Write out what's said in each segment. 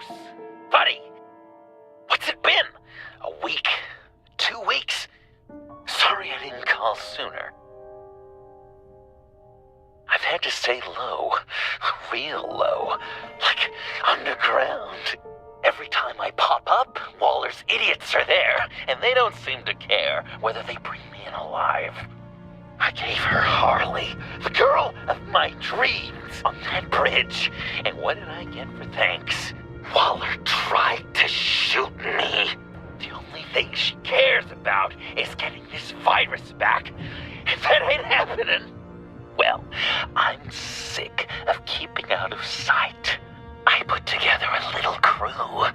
house. Buddy, what's it been? A week? 2 weeks? Sorry I didn't call sooner. I've had to stay low, real low, like underground. Every time I pop up, Waller's idiots are there, and they don't seem to care whether they bring me in alive. I gave her Harley, the girl of my dreams, on that bridge, and what did I get for thanks? Waller tried to shoot me. The only thing she cares about is getting this virus back. If that ain't happening, well, I'm sick of keeping out of sight. I put together a little crew.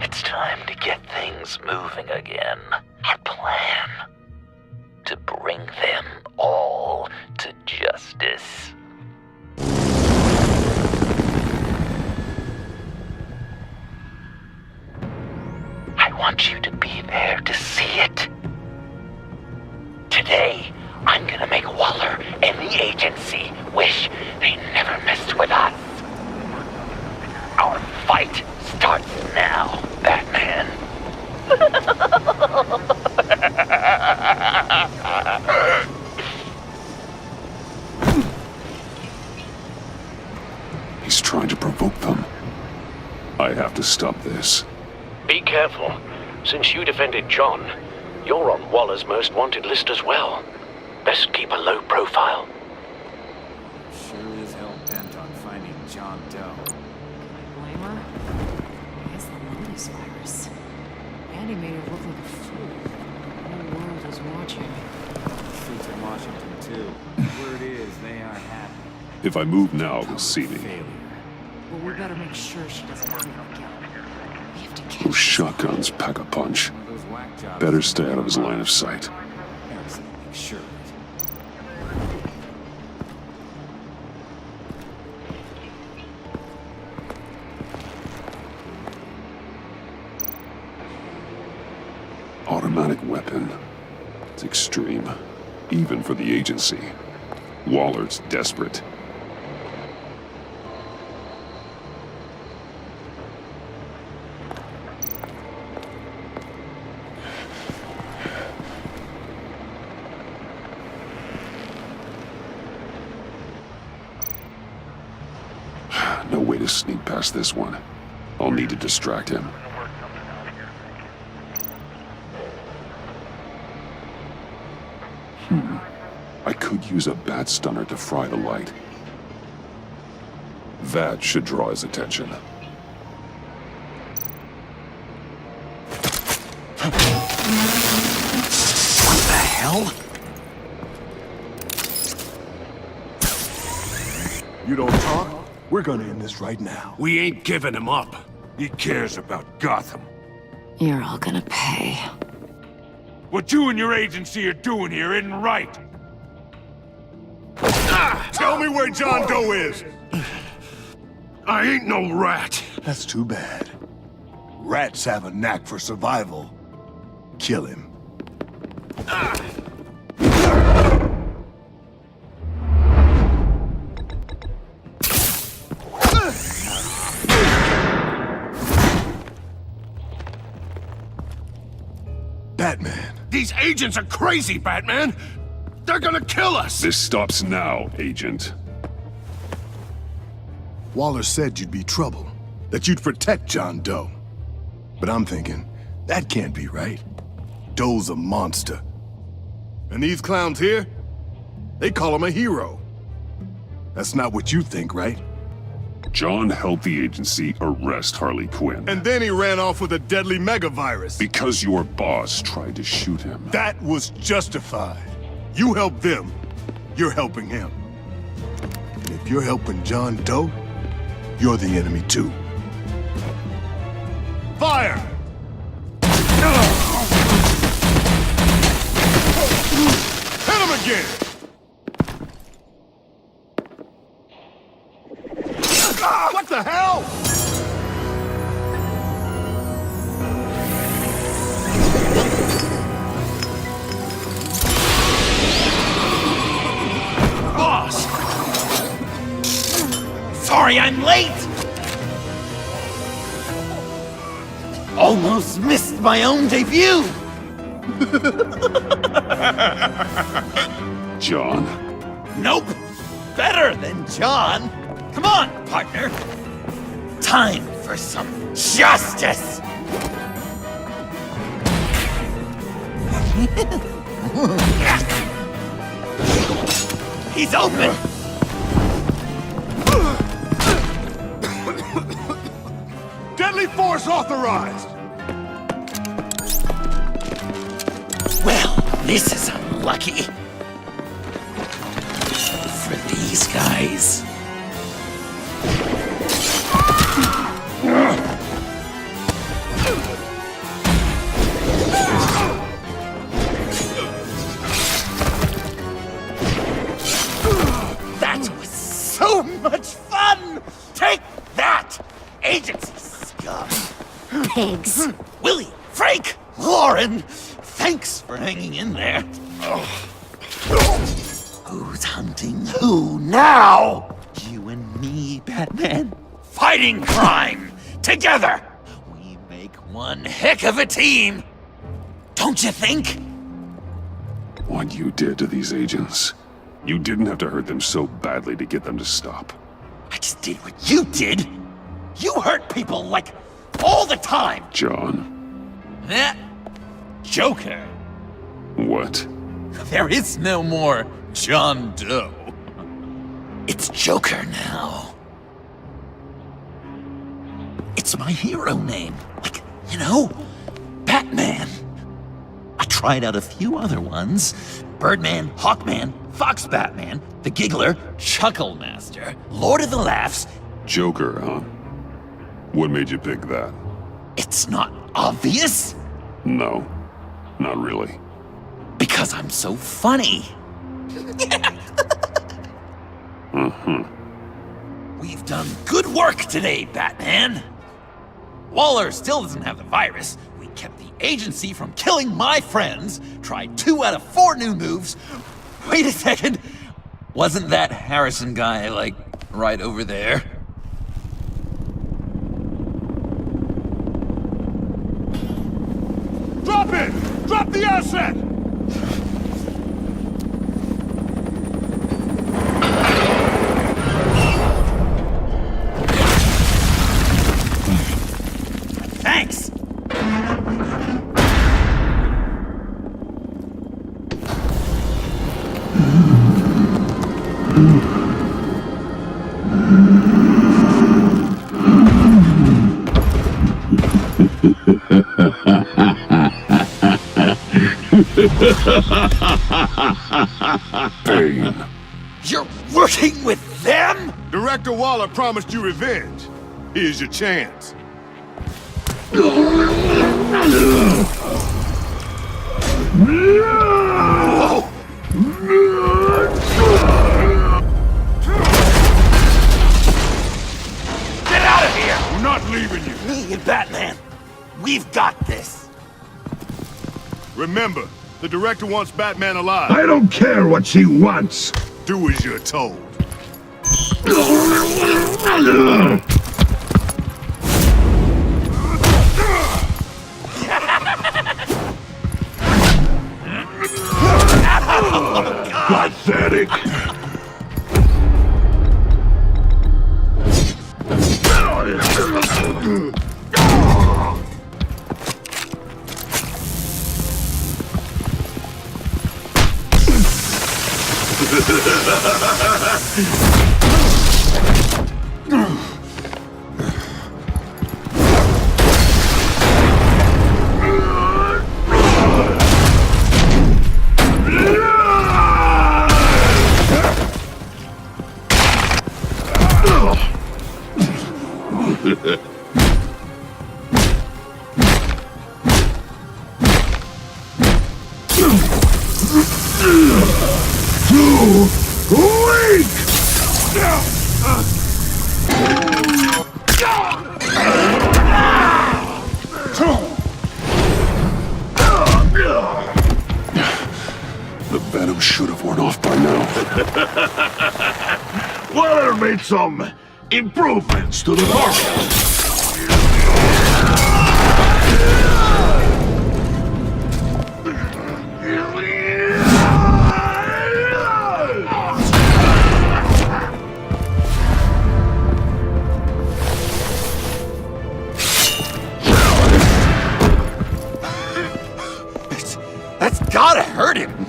It's time to get things moving again. Our plan: to bring them all to justice. I want you to be there to see it. Today, I'm gonna make Waller and the agency wish they never messed with us. Our fight starts now, Batman. He's trying to provoke them. I have to stop this. Be careful. Since you defended John, you're on Waller's most wanted list as well. Best keep a low profile. Sure is hell-bent on finding John Doe. Blame her? It's the Lotus virus. Andy made her look like a fool. The whole world is watching. Streets in Washington, too. Word is, they aren't happy. If I move now, he'll see me. Failure. Well, we better make sure she doesn't come again. We have to catch Those this shotguns pack a punch. Those whack jobs. Better stay out of his line of sight. Harrison, make sure. Automatic weapon. It's extreme. Even for the agency. Waller's desperate. No way to sneak past this one. I'll need to distract him. I could use a bat stunner to fry the light. That should draw his attention. What the hell? You don't talk? We're gonna end this right now. We ain't giving him up. He cares about Gotham. You're all gonna pay. What you and your agency are doing here isn't right. Tell me where John Doe is! I ain't no rat. That's too bad. Rats have a knack for survival. Kill him. Batman. These agents are crazy, Batman. They're gonna kill us. This stops now, Agent. Waller said you'd be trouble, that you'd protect John Doe. But I'm thinking, that can't be right. Doe's a monster. And these clowns here, they call him a hero. That's not what you think, right? John helped the agency arrest Harley Quinn. And then he ran off with a deadly megavirus. Because your boss tried to shoot him. That was justified. You helped them, you're helping him. And if you're helping John Doe, you're the enemy too. Fire! Hit him again! What the hell? Boss! Sorry I'm late! Almost missed my own debut! John? Nope! Better than John! Come on, partner! Time for some justice! He's open! Deadly force authorized! Well, this is unlucky. For these guys. That was so much fun! Take that, agency scum! Pigs. Willie, Frank, Lauren, thanks for hanging in there. Who's hunting who now? You and me, Batman. Fighting crime together. We make one heck of a team. Don't you think? What you did to these agents. You didn't have to hurt them so badly to get them to stop. I just did what you did. You hurt people like all the time. John. Eh? Joker. What? There is no more John Doe. It's Joker now. It's my hero name. Like, you know, Batman. I tried out a few other ones. Birdman, Hawkman, Fox Batman, The Giggler, Chuckle Master, Lord of the Laughs. Joker, huh? What made you pick that? It's not obvious. No, not really. Because I'm so funny. We've done good work today, Batman. Waller still doesn't have the virus. We kept the agency from killing my friends. Tried 2 out of 4 new moves. Wait a second. Wasn't that Harrison guy, like, right over there? Drop it! Drop the asset! Thanks! Bane. You're working with them? Director Waller promised you revenge. Here's your chance. Get out of here! We're not leaving you. Me and Batman, we've got this. Remember, the director wants Batman alive. I don't care what she wants. Do as you're told. Pathetic. The venom should have worn off by now. Waller made some improvements to the market.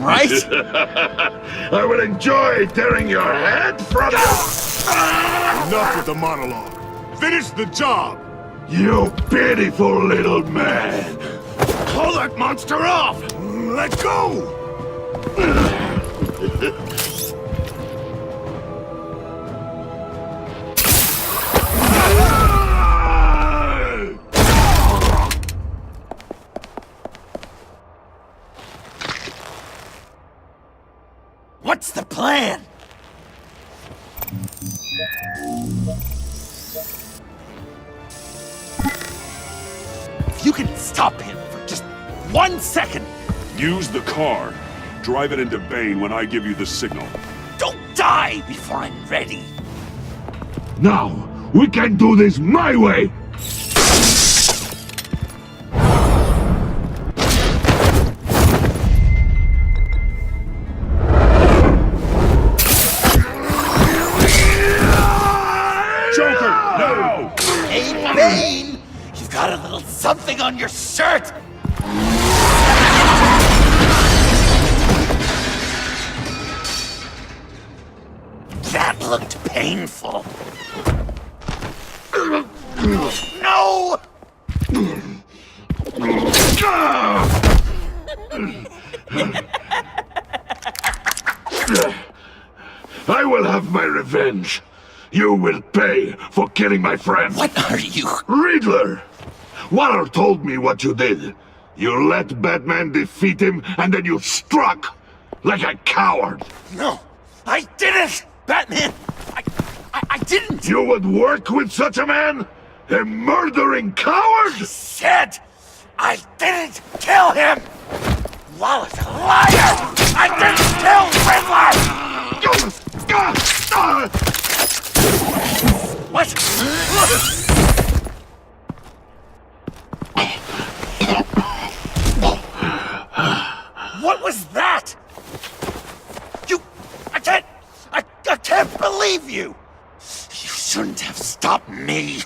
right? I will enjoy tearing your head from you. Enough with the monologue. Finish the job! You pitiful little man. Pull that monster off! Let go! What's the plan? If you can stop him for just 1 second, Use the car. Drive it into Bane when I give you the signal. don't die before I'm ready. Now, we can do this my way. Joker, no! Hey, Bane! You've got a little something on your shirt! That looked painful. No! I will have my revenge. You will pay for killing my friend. What are you? Riddler! Waller told me what you did. You let Batman defeat him, and then you struck like a coward. No, I didn't! Batman! I didn't! You would work with such a man? A murdering coward? Said I didn't kill him! Waller's a liar! I didn't kill Riddler! What? What was that? I can't believe you! You shouldn't have stopped me.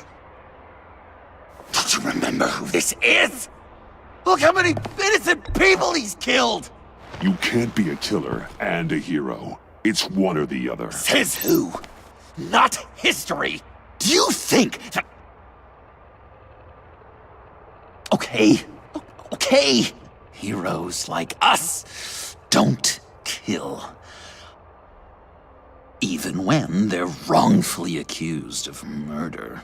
Don't you remember who this is? Look how many innocent people he's killed! You can't be a killer and a hero. It's one or the other. Says who? Not history. Do you think that... Okay. Heroes like us don't kill. Even when they're wrongfully accused of murder.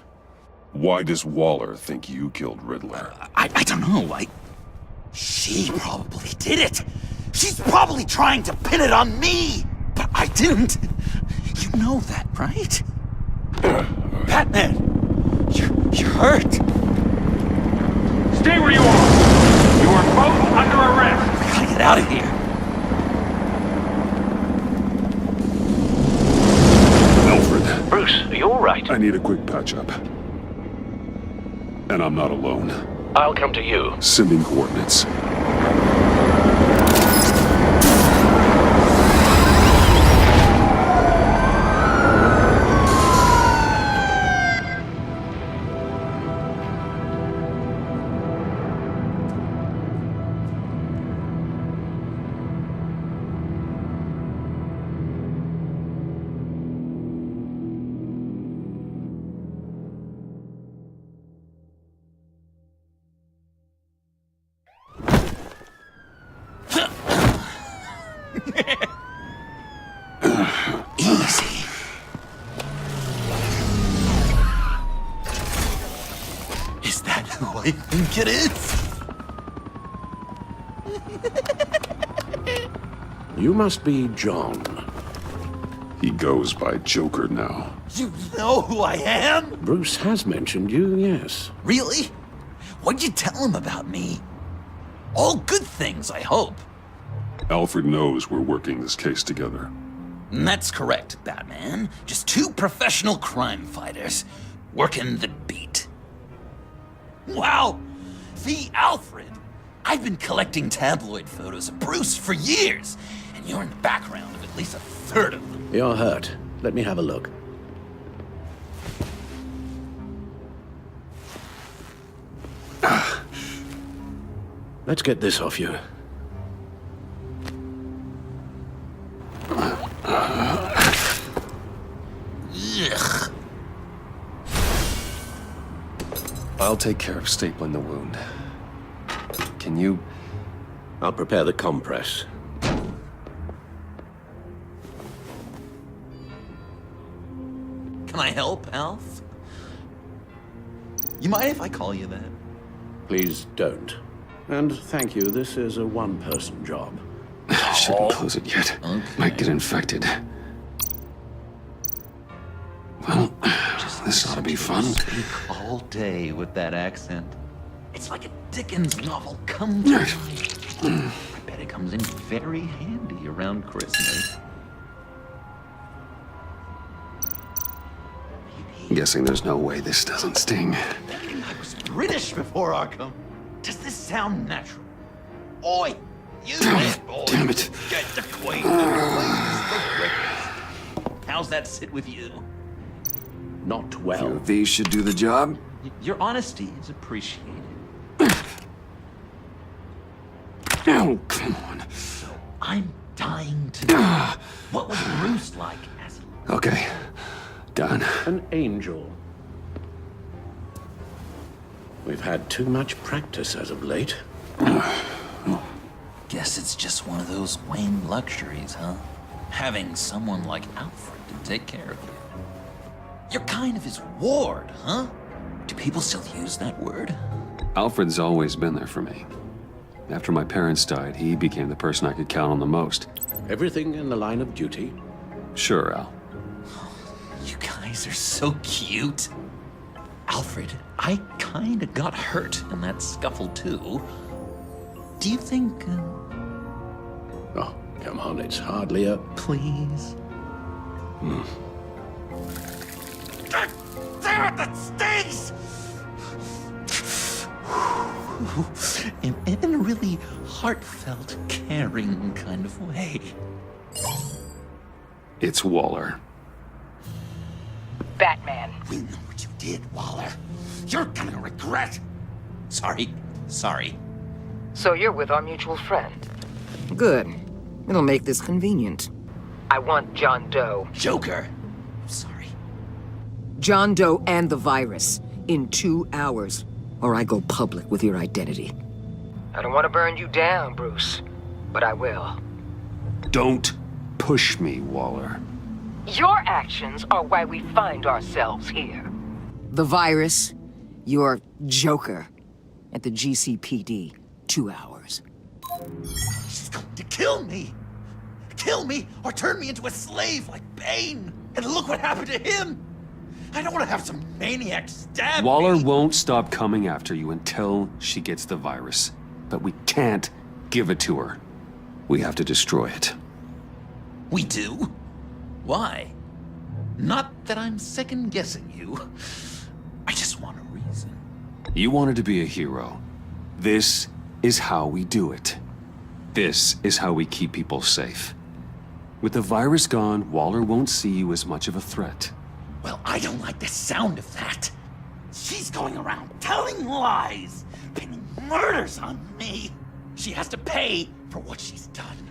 Why does Waller think you killed Riddler? I don't know. She probably did it. She's probably trying to pin it on me. But I didn't. You know that, right? Batman, you're hurt. Stay where you are! You are both under arrest! We gotta get out of here. Alfred, Bruce, are you all right? I need a quick patch-up. And I'm not alone. I'll come to you. Sending coordinates. Easy. Is that who I think it is? You must be John. He goes by Joker now. You know who I am? Bruce has mentioned you, yes. Really? What'd you tell him about me? All good things, I hope. Alfred knows we're working this case together. That's correct, Batman. Just two professional crime fighters working the beat. Wow! The Alfred! I've been collecting tabloid photos of Bruce for years, and you're in the background of at least a third of them. You're hurt. Let me have a look. Let's get this off you. I'll take care of stapling the wound. Can you... I'll prepare the compress. Can I help, Alf? You mind if I call you that? Please don't. And thank you, this is a one-person job. Shouldn't close it yet. Okay. Might get infected. Well, this ought to be fun. Speak all day with that accent. It's like a Dickens novel come to life. I bet it comes in very handy around Christmas. Guessing there's no way this doesn't sting. I was British before Arkham. Does this sound natural? Oi! You went, boy! Damn it. Get the queen! How's that sit with you? Not well. These should do the job. Your honesty is appreciated. Oh, come on. I'm dying to know. What was Bruce like as a... Okay, done. An angel. We've had too much practice as of late. Guess it's just one of those Wayne luxuries, huh? Having someone like Alfred to take care of you. You're kind of his ward, huh? Do people still use that word? Alfred's always been there for me. After my parents died, he became the person I could count on the most. Everything in the line of duty. Sure, Al. You guys are so cute. Alfred, I kinda got hurt in that scuffle too. Do you think... Oh, come on, it's hardly a... please? Damn it, that stings! in a really heartfelt, caring kind of way. It's Waller. Batman. We know what you did, Waller. You're gonna regret. Sorry. So you're with our mutual friend. Good. It'll make this convenient. I want John Doe. Joker. Sorry. John Doe and the virus in 2 hours, or I go public with your identity. I don't want to burn you down, Bruce, but I will. Don't push me, Waller. Your actions are why we find ourselves here. The virus, your Joker, at the GCPD, 2 hours. She's going to kill me. Kill me or turn me into a slave like Bane. And look what happened to him. I don't want to have some maniac stab Waller me. won't stop coming after you until she gets the virus. But we can't give it to her. We have to destroy it. We do? Why? Not that I'm second-guessing you. I just want a reason. You wanted to be a hero. This is how we do it. This is how we keep people safe. With the virus gone, Waller won't see you as much of a threat. Well, I don't like the sound of that. She's going around telling lies, pinning murders on me. She has to pay for what she's done.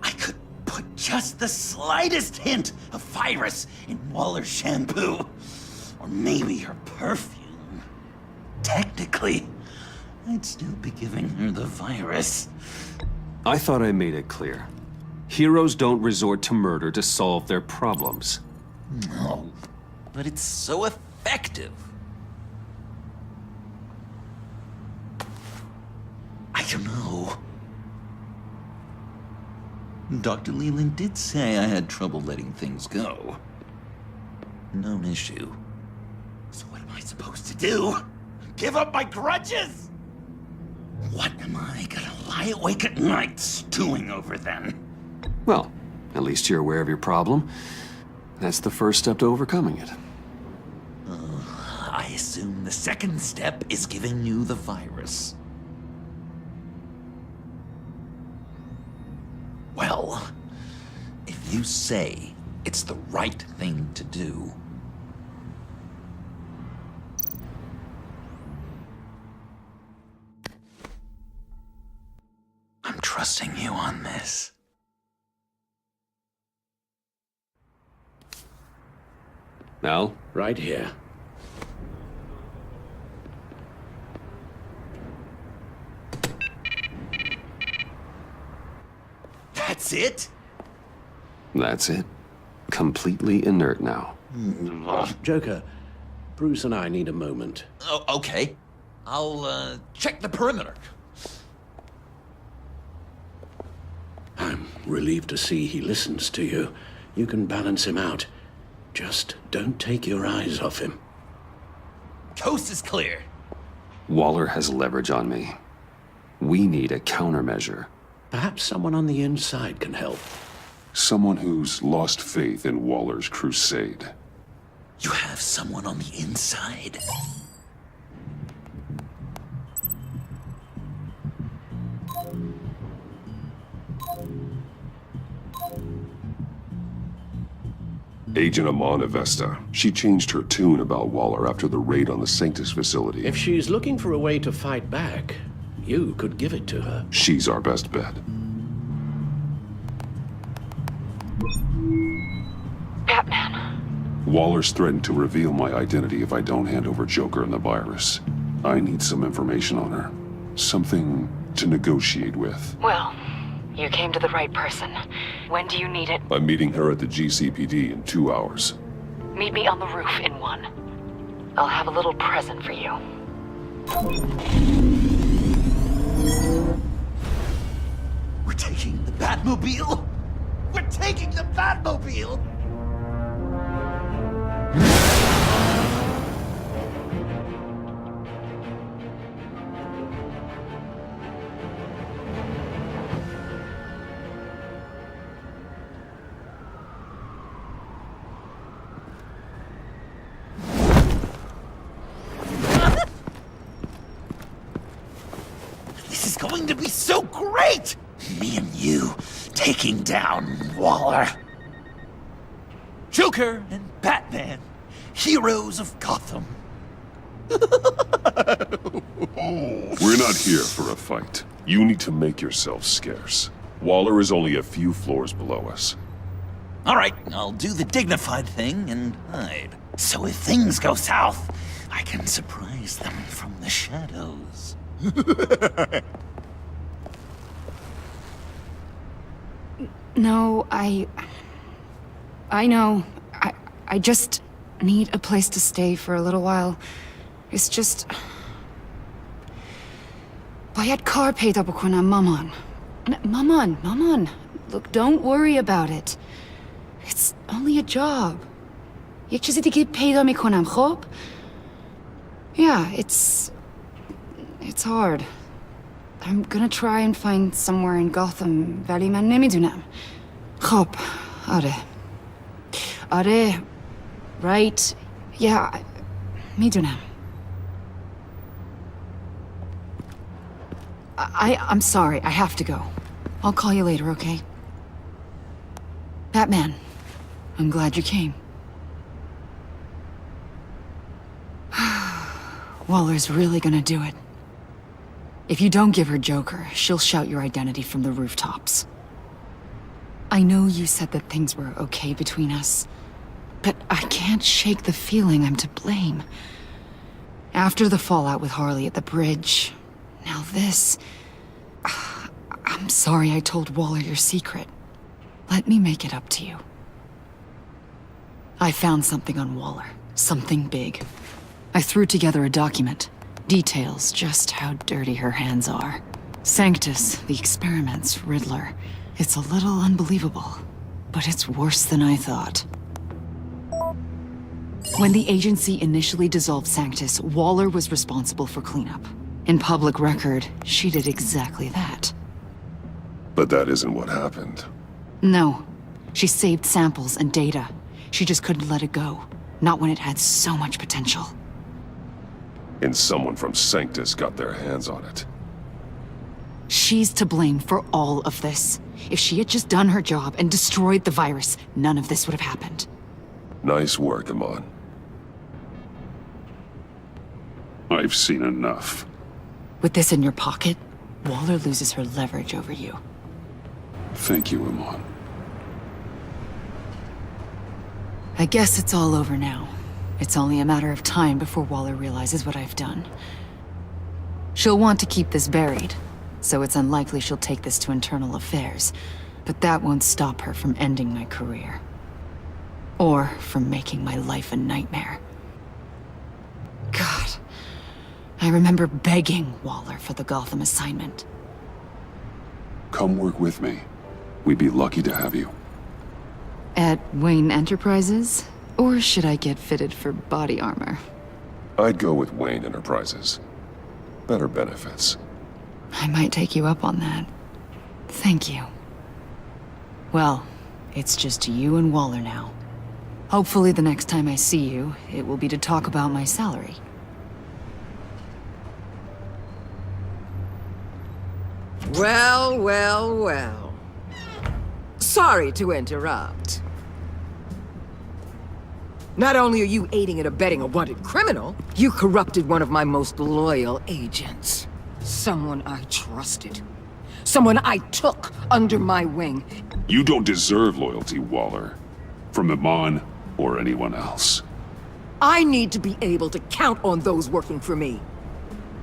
I could put just the slightest hint of virus in Waller's shampoo. Or maybe her perfume. Technically, I'd still be giving her the virus. I thought I made it clear. Heroes don't resort to murder to solve their problems. No, but it's so effective. I don't know. Dr. Leland did say I had trouble letting things go. Known issue. So what am I supposed to do? Give up my grudges? What am I gonna lie awake at night stewing over then? Well, at least you're aware of your problem. That's the first step to overcoming it. I assume the second step is giving you the virus. Well, if you say it's the right thing to do, I'm trusting you on this. Al? Right here. That's it? That's it. Completely inert now. Joker, Bruce and I need a moment. Oh, okay. I'll, check the perimeter. I'm relieved to see he listens to you. You can balance him out. Just don't take your eyes off him. Coast is clear. Waller has leverage on me. We need a countermeasure. Perhaps someone on the inside can help. Someone who's lost faith in Waller's crusade. You have someone on the inside? Agent Amana Vesta. She changed her tune about Waller after the raid on the Sanctus facility. If she's looking for a way to fight back, you could give it to her. She's our best bet. Batman. Waller's threatened to reveal my identity if I don't hand over Joker and the virus. I need some information on her. Something to negotiate with. Well, you came to the right person. When do you need it? I'm meeting her at the GCPD in 2 hours. Meet me on the roof in 1. I'll have a little present for you. We're taking the Batmobile? We're taking the Batmobile! This is going to be so great! Me and you taking down Waller. Joker and Batman, heroes of Gotham. We're not here for a fight. You need to make yourself scarce. Waller is only a few floors below us. All right, I'll do the dignified thing and hide. So if things go south, I can surprise them from the shadows. No, I know. I just need a place to stay for a little while. It's just... Bayad kar peyda bukonam maman. Maman. Look, don't worry about it. It's only a job. Yek chizi dige peyda mikonam, khob? Yeah, it's hard. I'm gonna try and find somewhere in Gotham, vali man nemidunam. Khob, Are, right? Yeah, midunam. I'm sorry, I have to go. I'll call you later, okay? Batman, I'm glad you came. Waller's really gonna do it. If you don't give her Joker, she'll shout your identity from the rooftops. I know you said that things were okay between us, but I can't shake the feeling I'm to blame. After the fallout with Harley at the bridge, now this... I'm sorry I told Waller your secret. Let me make it up to you. I found something on Waller. Something big. I threw together a document. Details just how dirty her hands are. Sanctus, the experiments, Riddler. It's a little unbelievable, but it's worse than I thought. When the agency initially dissolved Sanctus, Waller was responsible for cleanup. In public record, she did exactly that. But that isn't what happened. No. She saved samples and data. She just couldn't let it go. Not when it had so much potential. And someone from Sanctus got their hands on it. She's to blame for all of this. If she had just done her job and destroyed the virus, none of this would have happened. Nice work, Amon. I've seen enough. With this in your pocket, Waller loses her leverage over you. Thank you, Amon. I guess it's all over now. It's only a matter of time before Waller realizes what I've done. She'll want to keep this buried, so it's unlikely she'll take this to internal affairs. But that won't stop her from ending my career. Or from making my life a nightmare. God. I remember begging Waller for the Gotham assignment. Come work with me. We'd be lucky to have you. At Wayne Enterprises? Or should I get fitted for body armor? I'd go with Wayne Enterprises. Better benefits. I might take you up on that. Thank you. Well, it's just you and Waller now. Hopefully the next time I see you, it will be to talk about my salary. Well, well, well. Sorry to interrupt. Not only are you aiding and abetting a wanted criminal, you corrupted one of my most loyal agents. Someone I trusted. Someone I took under my wing. You don't deserve loyalty, Waller. From Iman or anyone else. I need to be able to count on those working for me.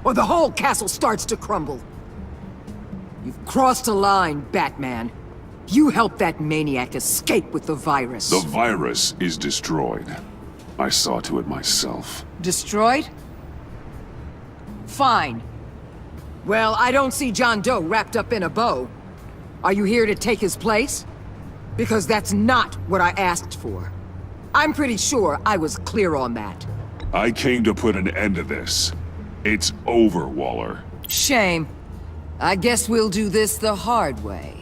Or the whole castle starts to crumble. You've crossed a line, Batman. You helped that maniac escape with the virus. The virus is destroyed. I saw to it myself. Destroyed? Fine. Well, I don't see John Doe wrapped up in a bow. Are you here to take his place? Because that's not what I asked for. I'm pretty sure I was clear on that. I came to put an end to this. It's over, Waller. Shame. I guess we'll do this the hard way.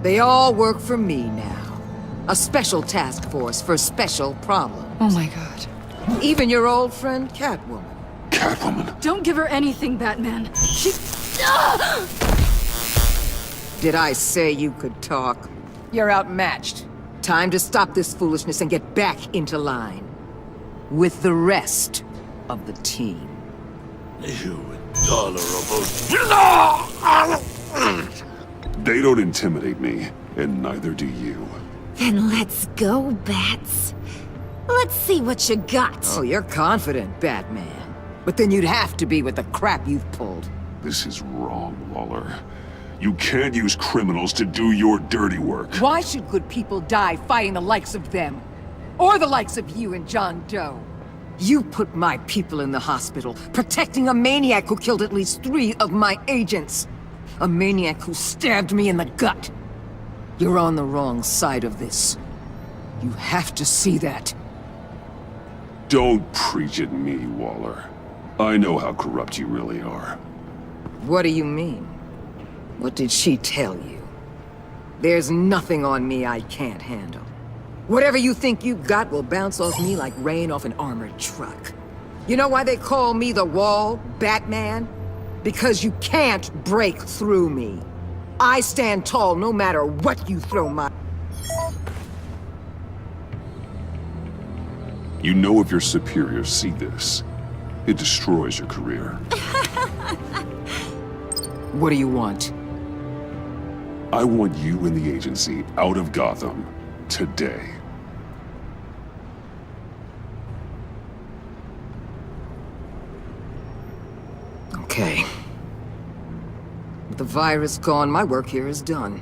They all work for me now. A special task force for special problems. Oh my god. Even your old friend Catwoman. Catwoman? Don't give her anything, Batman. She... Did I say you could talk? You're outmatched. Time to stop this foolishness and get back into line. With the rest of the team. You intolerable... They don't intimidate me, and neither do you. Then let's go, Bats. Let's see what you got. Oh, you're confident, Batman. But then you'd have to be with the crap you've pulled. This is wrong, Waller. You can't use criminals to do your dirty work. Why should good people die fighting the likes of them? Or the likes of you and John Doe? You put my people in the hospital, protecting a maniac who killed at least 3 of my agents. A maniac who stabbed me in the gut. You're on the wrong side of this. You have to see that. Don't preach at me, Waller. I know how corrupt you really are. What do you mean? What did she tell you? There's nothing on me I can't handle. Whatever you think you got will bounce off me like rain off an armored truck. You know why they call me the Wall, Batman? Because you can't break through me. I stand tall no matter what you throw my... You know if your superiors see this, it destroys your career. What do you want? I want you and the agency out of Gotham today. Okay. With the virus gone, my work here is done.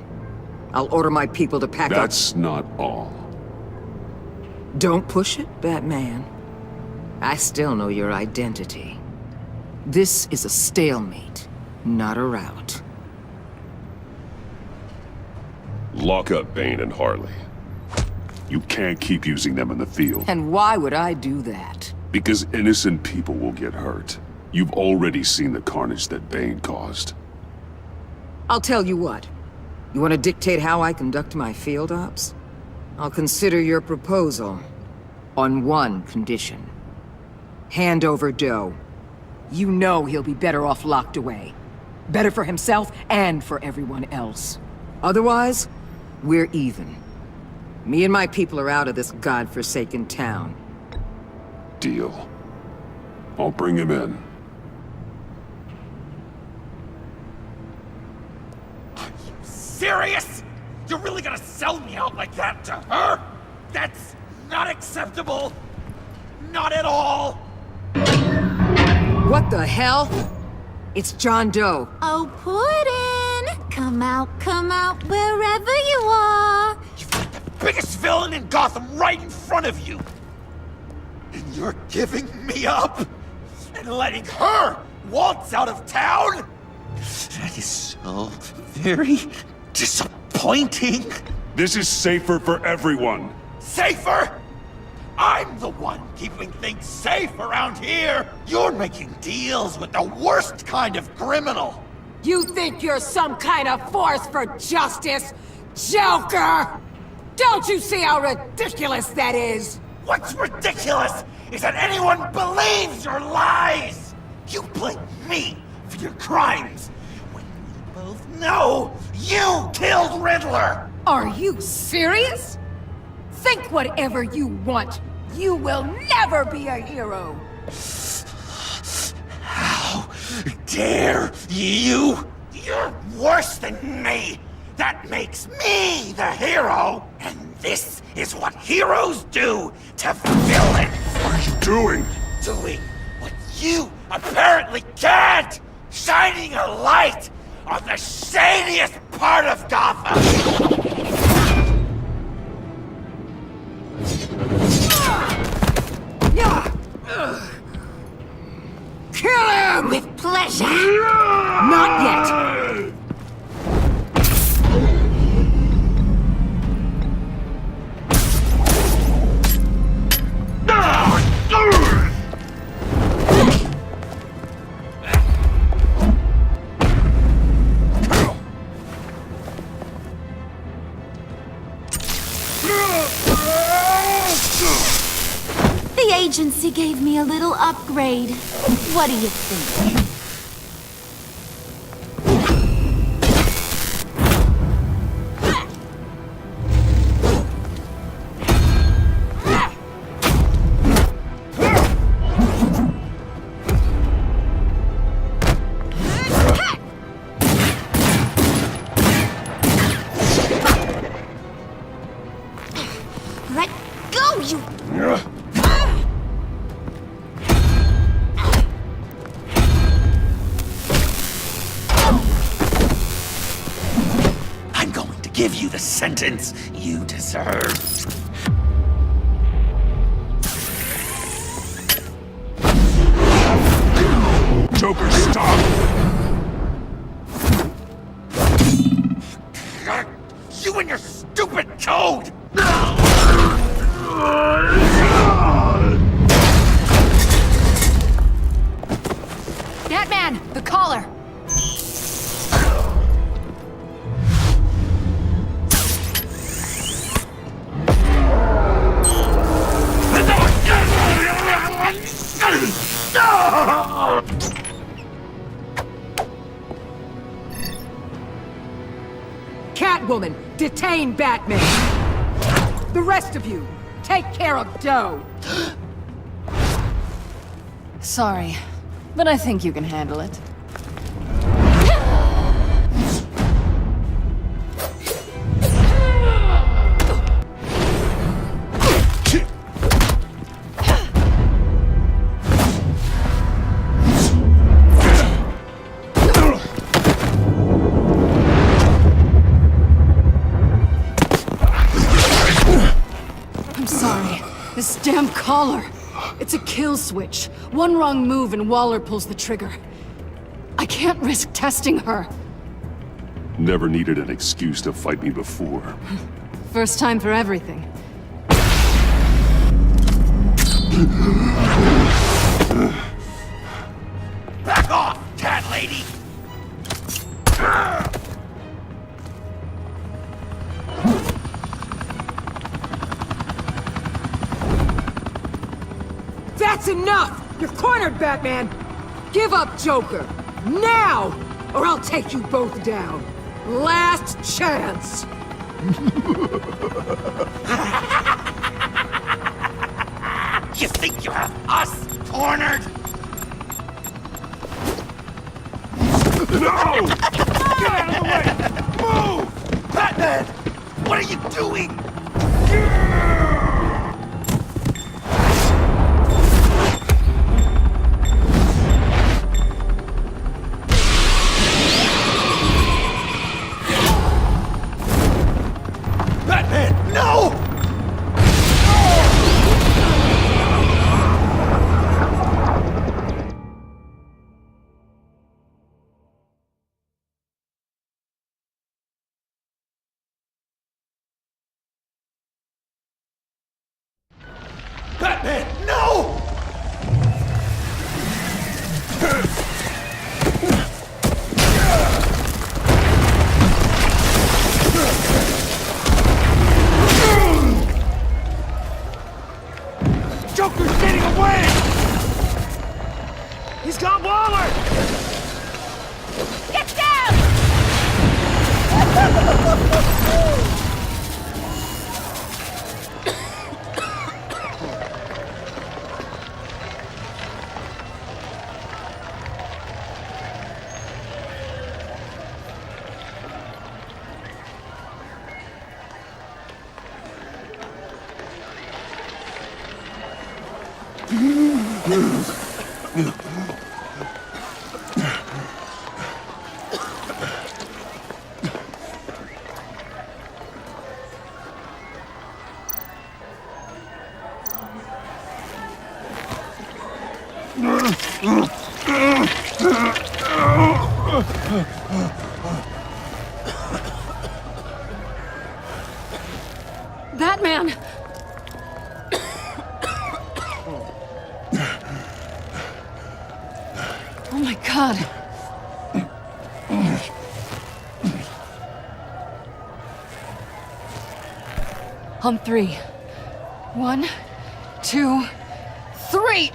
I'll order my people to pack up... That's not all. Don't push it, Batman. I still know your identity. This is a stalemate, not a rout. Lock up Bane and Harley. You can't keep using them in the field. And why would I do that? Because innocent people will get hurt. You've already seen the carnage that Bane caused. I'll tell you what. You want to dictate how I conduct my field ops? I'll consider your proposal. On one condition. Hand over Doe. You know he'll be better off locked away. Better for himself and for everyone else. Otherwise, we're even. Me and my people are out of this godforsaken town. Deal. I'll bring him in. Serious? You're really gonna sell me out like that to her? That's not acceptable. Not at all. What the hell? It's John Doe. Oh, Puddin'! Come out, wherever you are. You've got the biggest villain in Gotham right in front of you! And you're giving me up? And letting her waltz out of town? That is so very disappointing. This is safer for everyone. Safer? I'm the one keeping things safe around here! You're making deals with the worst kind of criminal! You think you're some kind of force for justice, Joker? Don't you see how ridiculous that is? What's ridiculous is that anyone believes your lies! You blame me for your crimes, when we both know you killed Riddler! Are you serious? Think whatever you want. You will never be a hero. How dare you? You're worse than me! That makes me the hero! And this is what heroes do to villains! What are you doing? Doing what you apparently can't! Shining a light on the shadiest part of Gotham! Kill him! With pleasure. Not yet. The agency gave me a little upgrade. What do you think? Let go, you... I'm going to give you the sentence you deserve. Joker, stop! You and your stupid code! Batman, the collar! Catwoman, detain Batman. The rest of you, take care of Doe. Sorry, but I think you can handle it. I'm sorry. This damn collar. It's a kill switch. One wrong move and Waller pulls the trigger. I can't risk testing her. Never needed an excuse to fight me before. First time for everything. Back off, cat lady! That's enough! You're cornered, Batman! Give up, Joker! Now! Or I'll take you both down. Last chance! You think you have us cornered? No! Get out of the way! Move! Batman! What are you doing? Batman, no! Joker's getting away! He's got Waller! Get down! Batman! Oh my God. On 3. 1, 2, 3!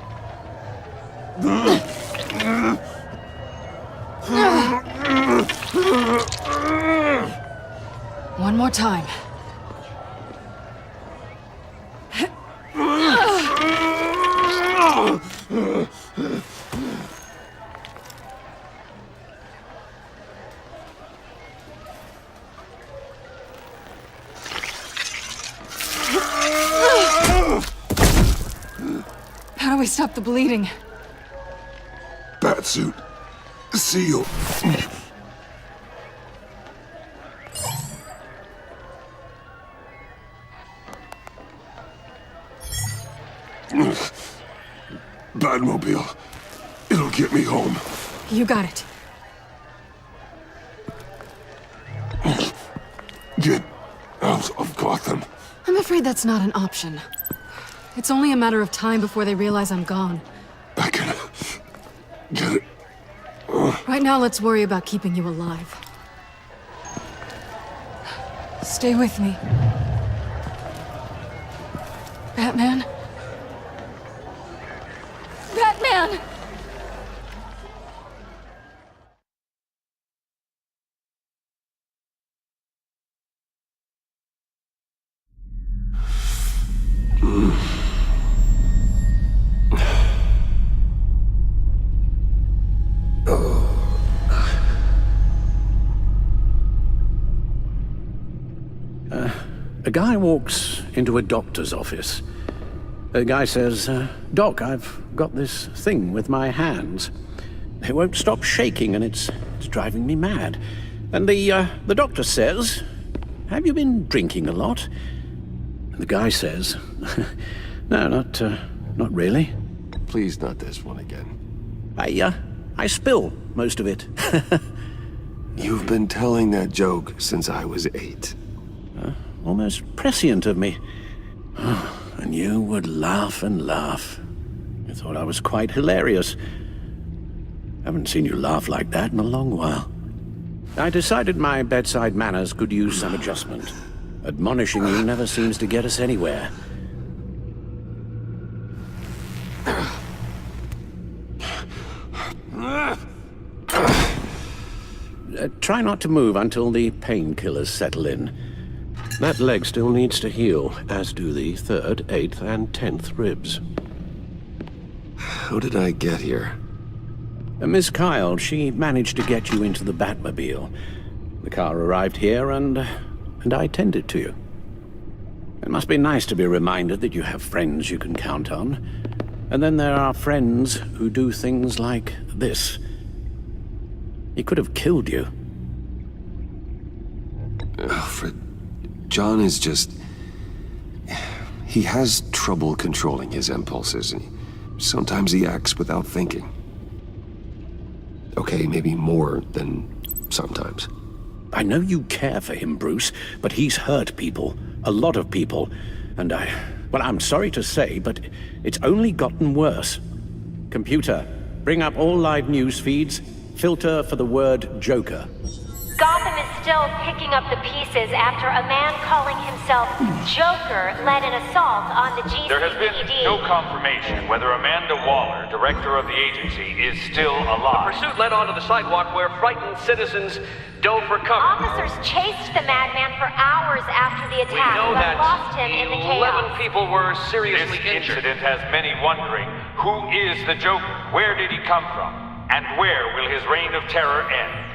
One more time. How do we stop the bleeding? Batsuit. Seal. Batmobile. It'll get me home. You got it. Get out of Gotham. I'm afraid that's not an option. It's only a matter of time before they realize I'm gone. I can get it. Right now, let's worry about keeping you alive. Stay with me. Batman? Batman! A guy walks into a doctor's office. The guy says, Doc, I've got this thing with my hands. They won't stop shaking and it's driving me mad. And the doctor says, have you been drinking a lot? And the guy says, no, not really. Please, not this one again. I spill most of it. You've been telling that joke since I was 8. Almost prescient of me. And you would laugh and laugh. You thought I was quite hilarious. Haven't seen you laugh like that in a long while. I decided my bedside manners could use some adjustment. Admonishing you never seems to get us anywhere. Try not to move until the painkillers settle in. That leg still needs to heal, as do the 3rd, 8th, and 10th ribs. How did I get here? Miss Kyle, she managed to get you into the Batmobile. The car arrived here, and I tended to you. It must be nice to be reminded that you have friends you can count on. And then there are friends who do things like this. He could have killed you. Alfred, John is just... He has trouble controlling his impulses, and sometimes he acts without thinking. Okay, maybe more than sometimes. I know you care for him, Bruce, but he's hurt people. A lot of people. And well, I'm sorry to say, but it's only gotten worse. Computer, bring up all live news feeds, filter for the word Joker. Gotham is still picking up the pieces after a man calling himself Joker led an assault on the GCPD. There has been no confirmation whether Amanda Waller, director of the agency, is still alive. The pursuit led onto the sidewalk where frightened citizens dove for cover. Officers chased the madman for hours after the We attack, know but that lost him in the chaos. 11 people were seriously This injured. incident has many wondering, who is the Joker? Where did he come from? And where will his reign of terror end?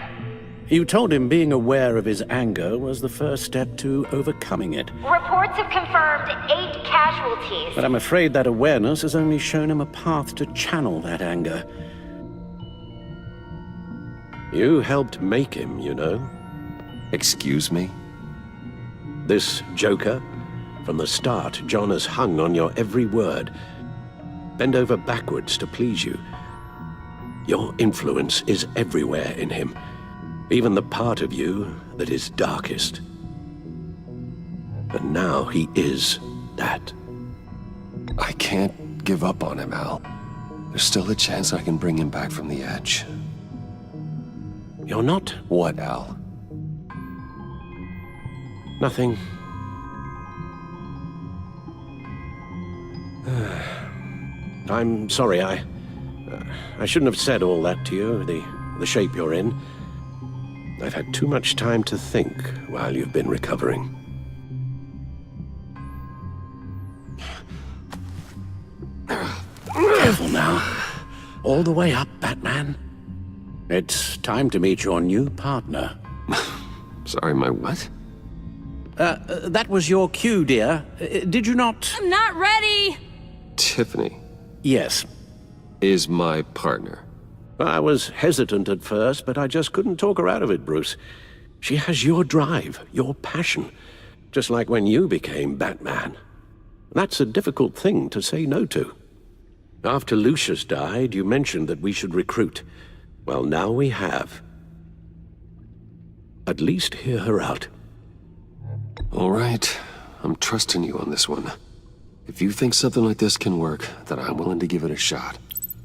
You told him being aware of his anger was the first step to overcoming it. Reports have confirmed 8 casualties. But I'm afraid that awareness has only shown him a path to channel that anger. You helped make him, you know. Excuse me? This Joker, from the start, John has hung on your every word. Bend over backwards to please you. Your influence is everywhere in him. Even the part of you that is darkest. And now he is that. I can't give up on him, Al. There's still a chance I can bring him back from the edge. You're not? What, Al? Nothing. I'm sorry, I shouldn't have said all that to you, the shape you're in. I've had too much time to think while you've been recovering. Careful now. All the way up, Batman. It's time to meet your new partner. Sorry, my what? That was your cue, dear. Did you not? I'm not ready! Tiffany Yes. is my partner. I was hesitant at first, but I just couldn't talk her out of it, Bruce. She has your drive, your passion, just like when you became Batman. That's a difficult thing to say no to. After Lucius died, you mentioned that we should recruit. Well, now we have. At least hear her out. All right, I'm trusting you on this one. If you think something like this can work, then I'm willing to give it a shot.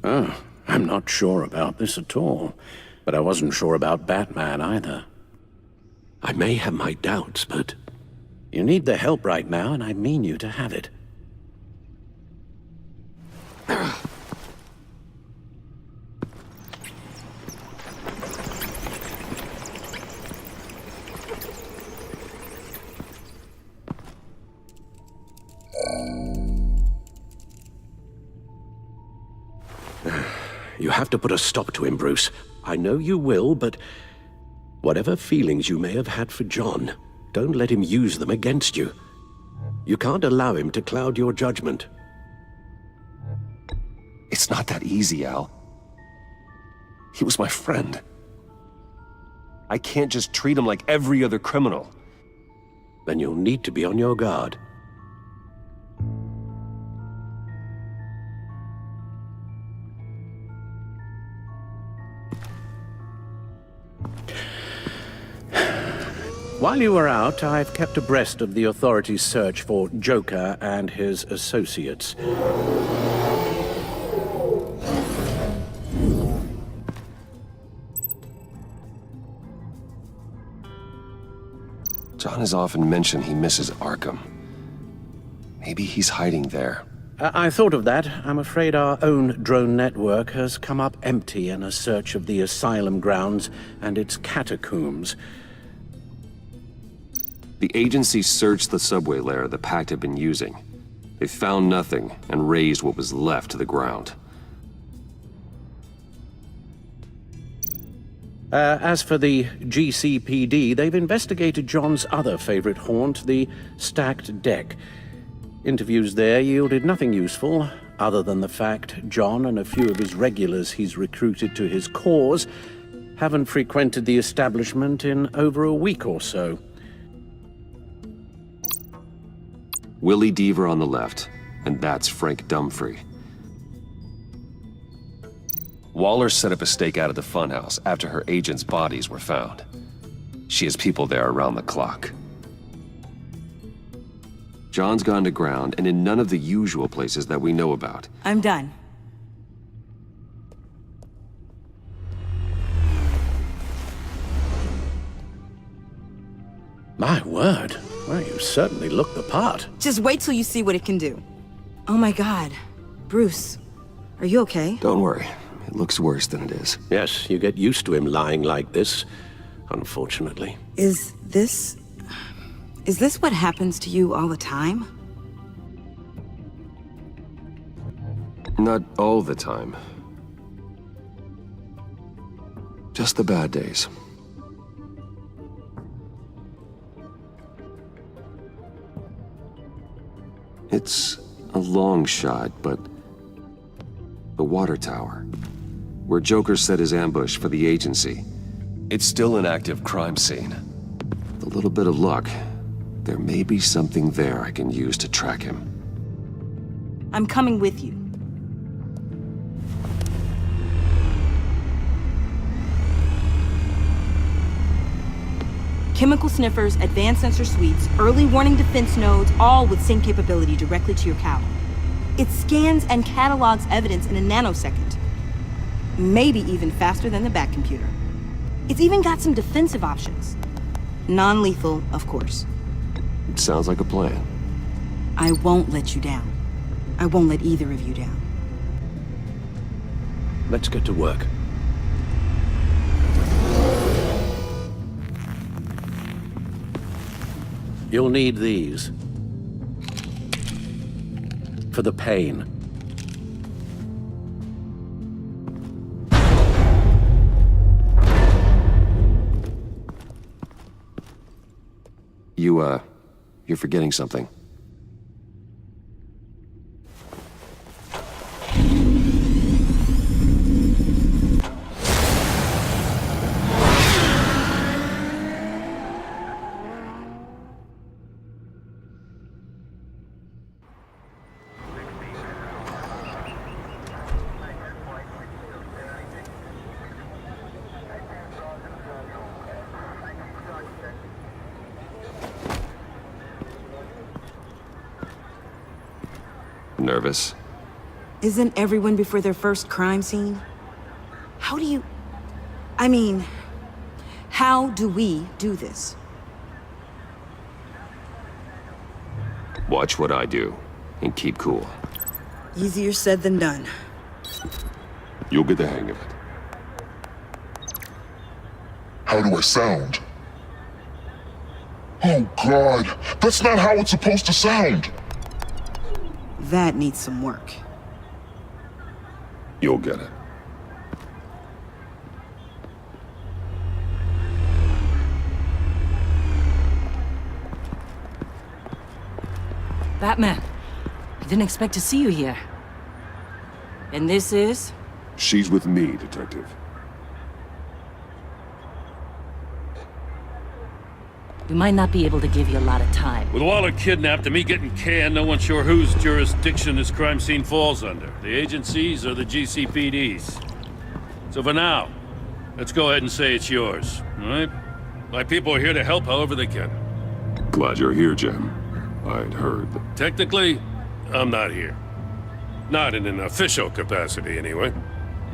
Oh, I'm not sure about this at all. But I wasn't sure about Batman either. I may have my doubts, but you need the help right now, and I mean you to have it. You have to put a stop to him, Bruce. I know you will, but whatever feelings you may have had for John, don't let him use them against you. You can't allow him to cloud your judgment. It's not that easy, Al. He was my friend. I can't just treat him like every other criminal. Then you'll need to be on your guard. While you were out, I've kept abreast of the authorities' search for Joker and his associates. John has often mentioned he misses Arkham. Maybe he's hiding there. I thought of that. I'm afraid our own drone network has come up empty in a search of the asylum grounds and its catacombs. The agency searched the subway lair the Pact had been using. They found nothing and razed what was left to the ground. As for the GCPD, they've investigated John's other favorite haunt, the stacked deck. Interviews there yielded nothing useful, other than the fact John and a few of his regulars he's recruited to his cause haven't frequented the establishment in over a week or so. Willie Deaver on the left, and that's Frank Dumfrey. Waller set up a stakeout at the funhouse after her agents' bodies were found. She has people there around the clock. John's gone to ground, and in none of the usual places that we know about. I'm done. My word. Well, you certainly look the part. Just wait till you see what it can do. Oh my god. Bruce, are you okay? Don't worry. It looks worse than it is. Yes, you get used to him lying like this, unfortunately. Is this what happens to you all the time? Not all the time. Just the bad days. It's a long shot, but the water tower, where Joker set his ambush for the agency, it's still an active crime scene. With a little bit of luck, there may be something there I can use to track him. I'm coming with you. Chemical sniffers, advanced sensor suites, early warning defense nodes, all with sync capability directly to your cowl. It scans and catalogs evidence in a nanosecond. Maybe even faster than the Bat computer. It's even got some defensive options. Non-lethal, of course. It sounds like a plan. I won't let you down. I won't let either of you down. Let's get to work. You'll need these. For the pain. You're forgetting something. Nervous? Isn't everyone before their first crime scene? How do we do this? Watch what I do, and keep cool. Easier said than done. You'll get the hang of it. How do I sound? Oh God, that's not how it's supposed to sound! That needs some work. You'll get it. Batman, I didn't expect to see you here. And this is? She's with me, Detective. We might not be able to give you a lot of time. With Waller kidnapped and me getting canned, no one's sure whose jurisdiction this crime scene falls under. The agencies or the GCPD's. So for now, let's go ahead and say it's yours, all right? My people are here to help however they can. Glad you're here, Jim. I'd heard that... Technically, I'm not here. Not in an official capacity, anyway.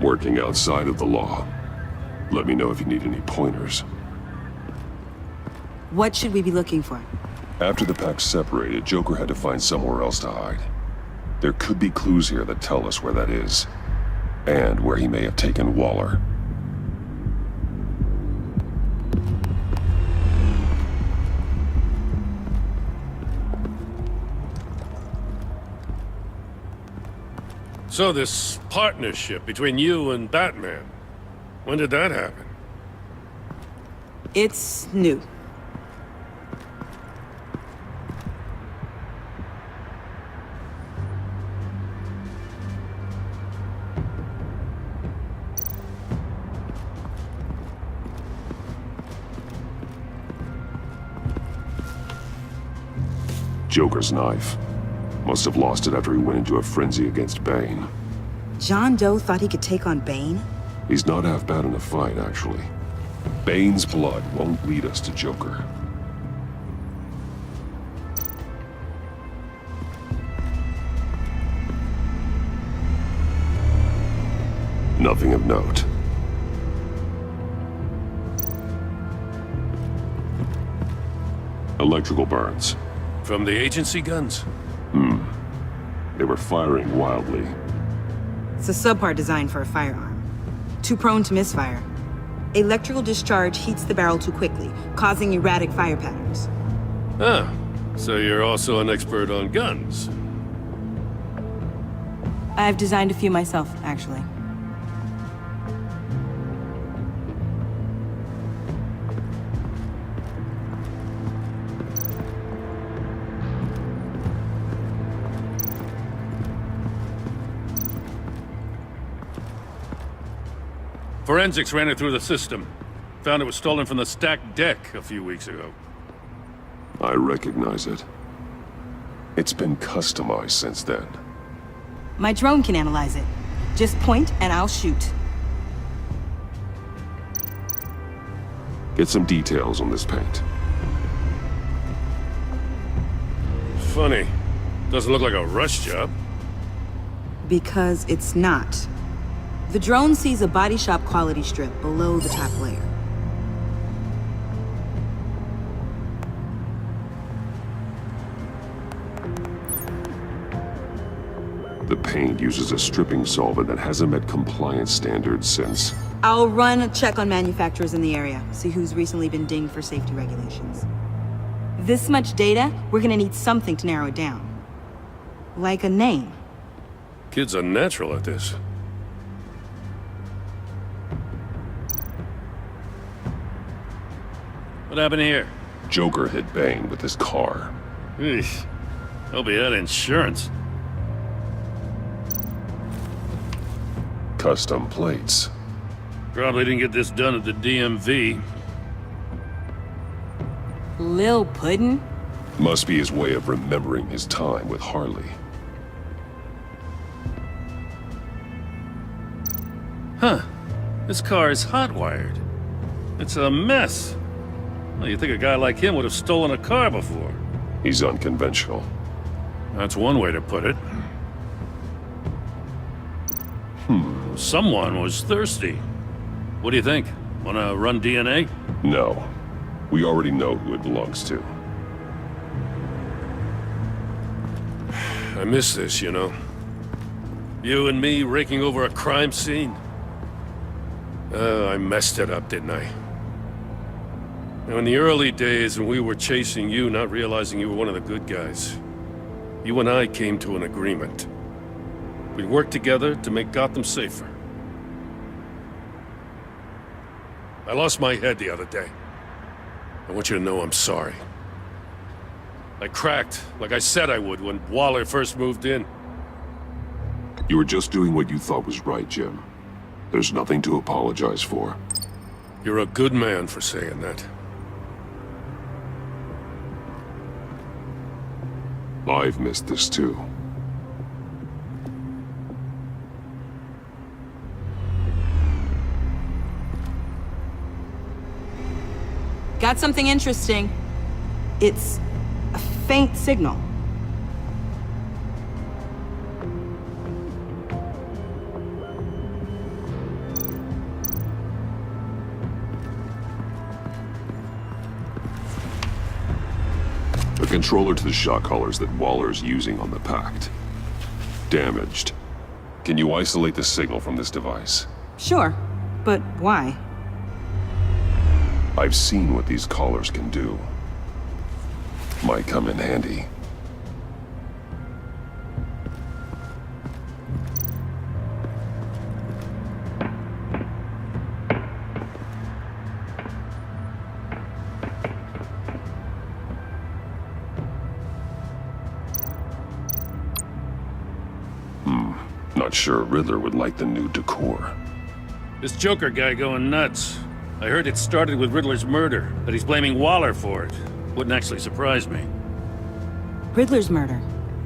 Working outside of the law. Let me know if you need any pointers. What should we be looking for? After the pack separated, Joker had to find somewhere else to hide. There could be clues here that tell us where that is. And where he may have taken Waller. So this partnership between you and Batman, when did that happen? It's new. Joker's knife. Must have lost it after he went into a frenzy against Bane. John Doe thought he could take on Bane? He's not half bad in a fight, actually. Bane's blood won't lead us to Joker. Nothing of note. Electrical burns. From the agency guns? They were firing wildly. It's a subpart designed for a firearm. Too prone to misfire. Electrical discharge heats the barrel too quickly, causing erratic fire patterns. Ah, so you're also an expert on guns. I've designed a few myself, actually. Forensics ran it through the system. Found it was stolen from the stacked deck a few weeks ago. I recognize it. It's been customized since then. My drone can analyze it. Just point and I'll shoot. Get some details on this paint. Funny. Doesn't look like a rush job. Because it's not. The drone sees a body shop quality strip below the top layer. The paint uses a stripping solvent that hasn't met compliance standards since... I'll run a check on manufacturers in the area, see who's recently been dinged for safety regulations. This much data, we're gonna need something to narrow it down. Like a name. Kid's a natural at this. What happened here? Joker hit Bane with his car. Eesh. Hope he had insurance. Custom plates. Probably didn't get this done at the DMV. Lil Puddin'? Must be his way of remembering his time with Harley. Huh. This car is hot-wired. It's a mess. Well, you'd think a guy like him would have stolen a car before. He's unconventional. That's one way to put it. Someone was thirsty. What do you think? Wanna run DNA? No. We already know who it belongs to. I miss this, you know. You and me raking over a crime scene. I messed it up, didn't I? Now, in the early days when we were chasing you, not realizing you were one of the good guys, you and I came to an agreement. We'd work together to make Gotham safer. I lost my head the other day. I want you to know I'm sorry. I cracked, like I said I would when Waller first moved in. You were just doing what you thought was right, Jim. There's nothing to apologize for. You're a good man for saying that. I've missed this too. Got something interesting. It's a faint signal. The controller to the shot collars that Waller's using on the Pact. Damaged. Can you isolate the signal from this device? Sure, but why? I've seen what these collars can do. Might come in handy. Not sure Riddler would like the new decor. This Joker guy going nuts. I heard it started with Riddler's murder, but he's blaming Waller for it. Wouldn't actually surprise me. Riddler's murder?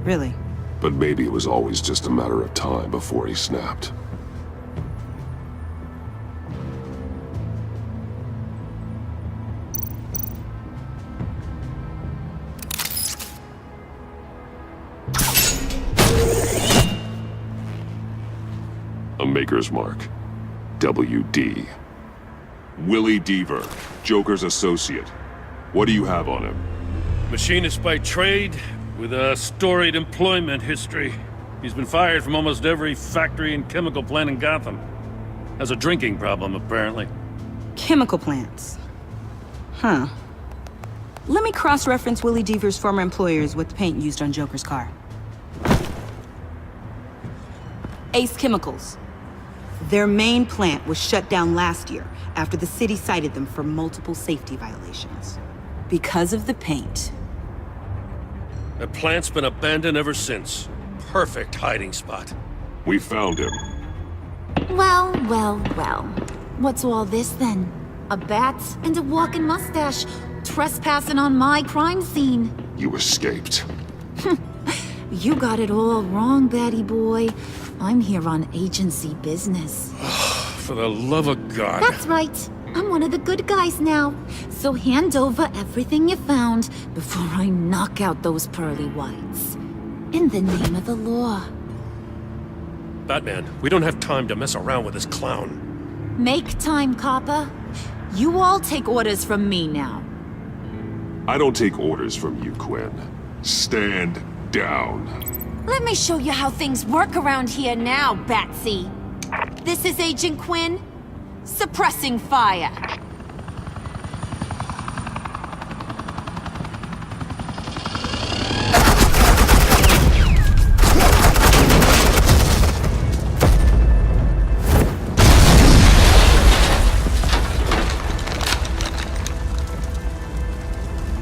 Really? But maybe it was always just a matter of time before he snapped. A maker's mark. WD. Willie Deaver, Joker's associate. What do you have on him? Machinist by trade, with a storied employment history. He's been fired from almost every factory and chemical plant in Gotham. Has a drinking problem, apparently. Chemical plants. Huh. Let me cross-reference Willie Deaver's former employers with the paint used on Joker's car. Ace Chemicals. Their main plant was shut down last year after the city cited them for multiple safety violations. Because of the paint. The plant's been abandoned ever since. Perfect hiding spot. We found him. Well, well, well. What's all this then? A bat and a walking mustache trespassing on my crime scene. You escaped. You got it all wrong, Batty boy. I'm here on agency business. For the love of God. That's right. I'm one of the good guys now. So hand over everything you found before I knock out those pearly whites. In the name of the law. Batman, we don't have time to mess around with this clown. Make time, copper. You all take orders from me now. I don't take orders from you, Quinn. Stand down. Let me show you how things work around here now, Batsy. This is Agent Quinn. Suppressing fire.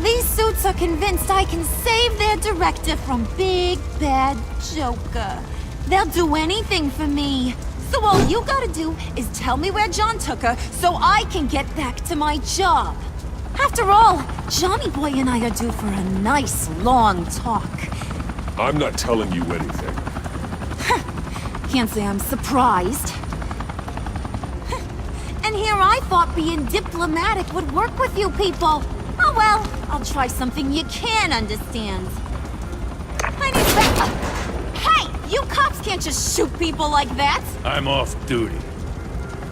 These suits are convinced I can save their director from Big Bad Joker. They'll do anything for me. So all you gotta do is tell me where John took her so I can get back to my job. After all, Johnny Boy and I are due for a nice long talk. I'm not telling you anything. Can't say I'm surprised. And here I thought being diplomatic would work with you people. Oh well, I'll try something you can understand. I need backup. Hey, you cops can't just shoot people like that. I'm off duty.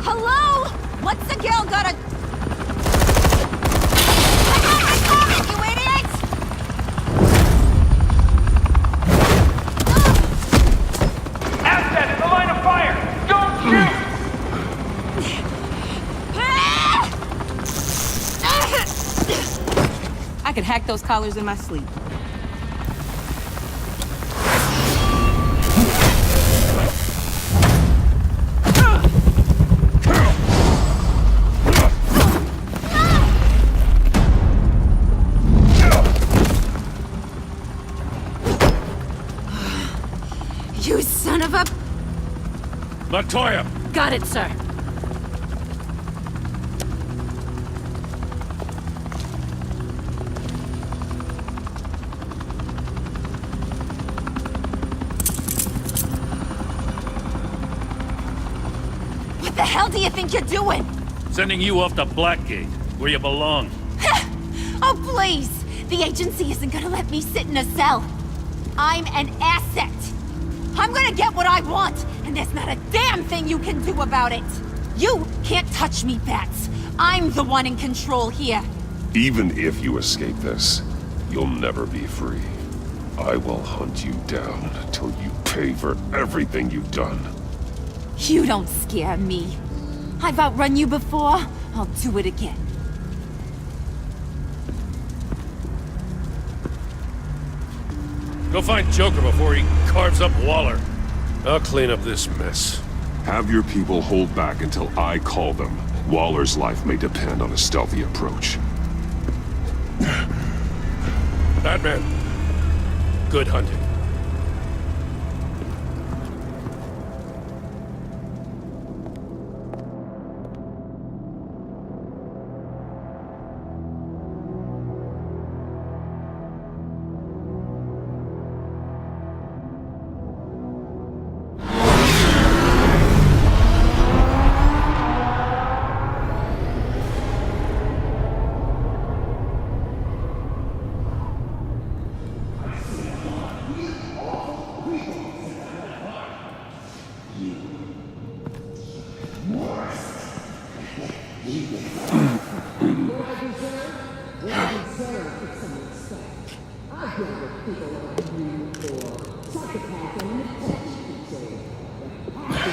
Hello? What's the girl gotta... You idiot! Asset in the line of fire! Don't shoot! I could hack those collars in my sleep. You son of a... Latoya! Got it, sir. What the hell do you think you're doing? Sending you off to Blackgate, where you belong. Oh, please! The agency isn't gonna let me sit in a cell. I'm an asset. I'm gonna get what I want, and there's not a damn thing you can do about it. You can't touch me, Bats. I'm the one in control here. Even if you escape this, you'll never be free. I will hunt you down till you pay for everything you've done. You don't scare me. I've outrun you before. I'll do it again. Go find Joker before he carves up Waller. I'll clean up this mess. Have your people hold back until I call them. Waller's life may depend on a stealthy approach. Batman, good hunting.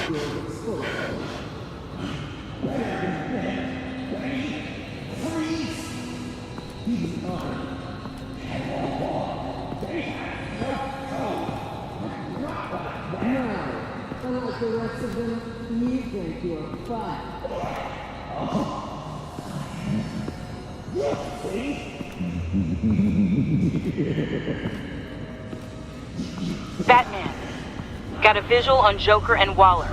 Unlike the rest of them, you think you're fine. Batman. Got a visual on Joker and Waller.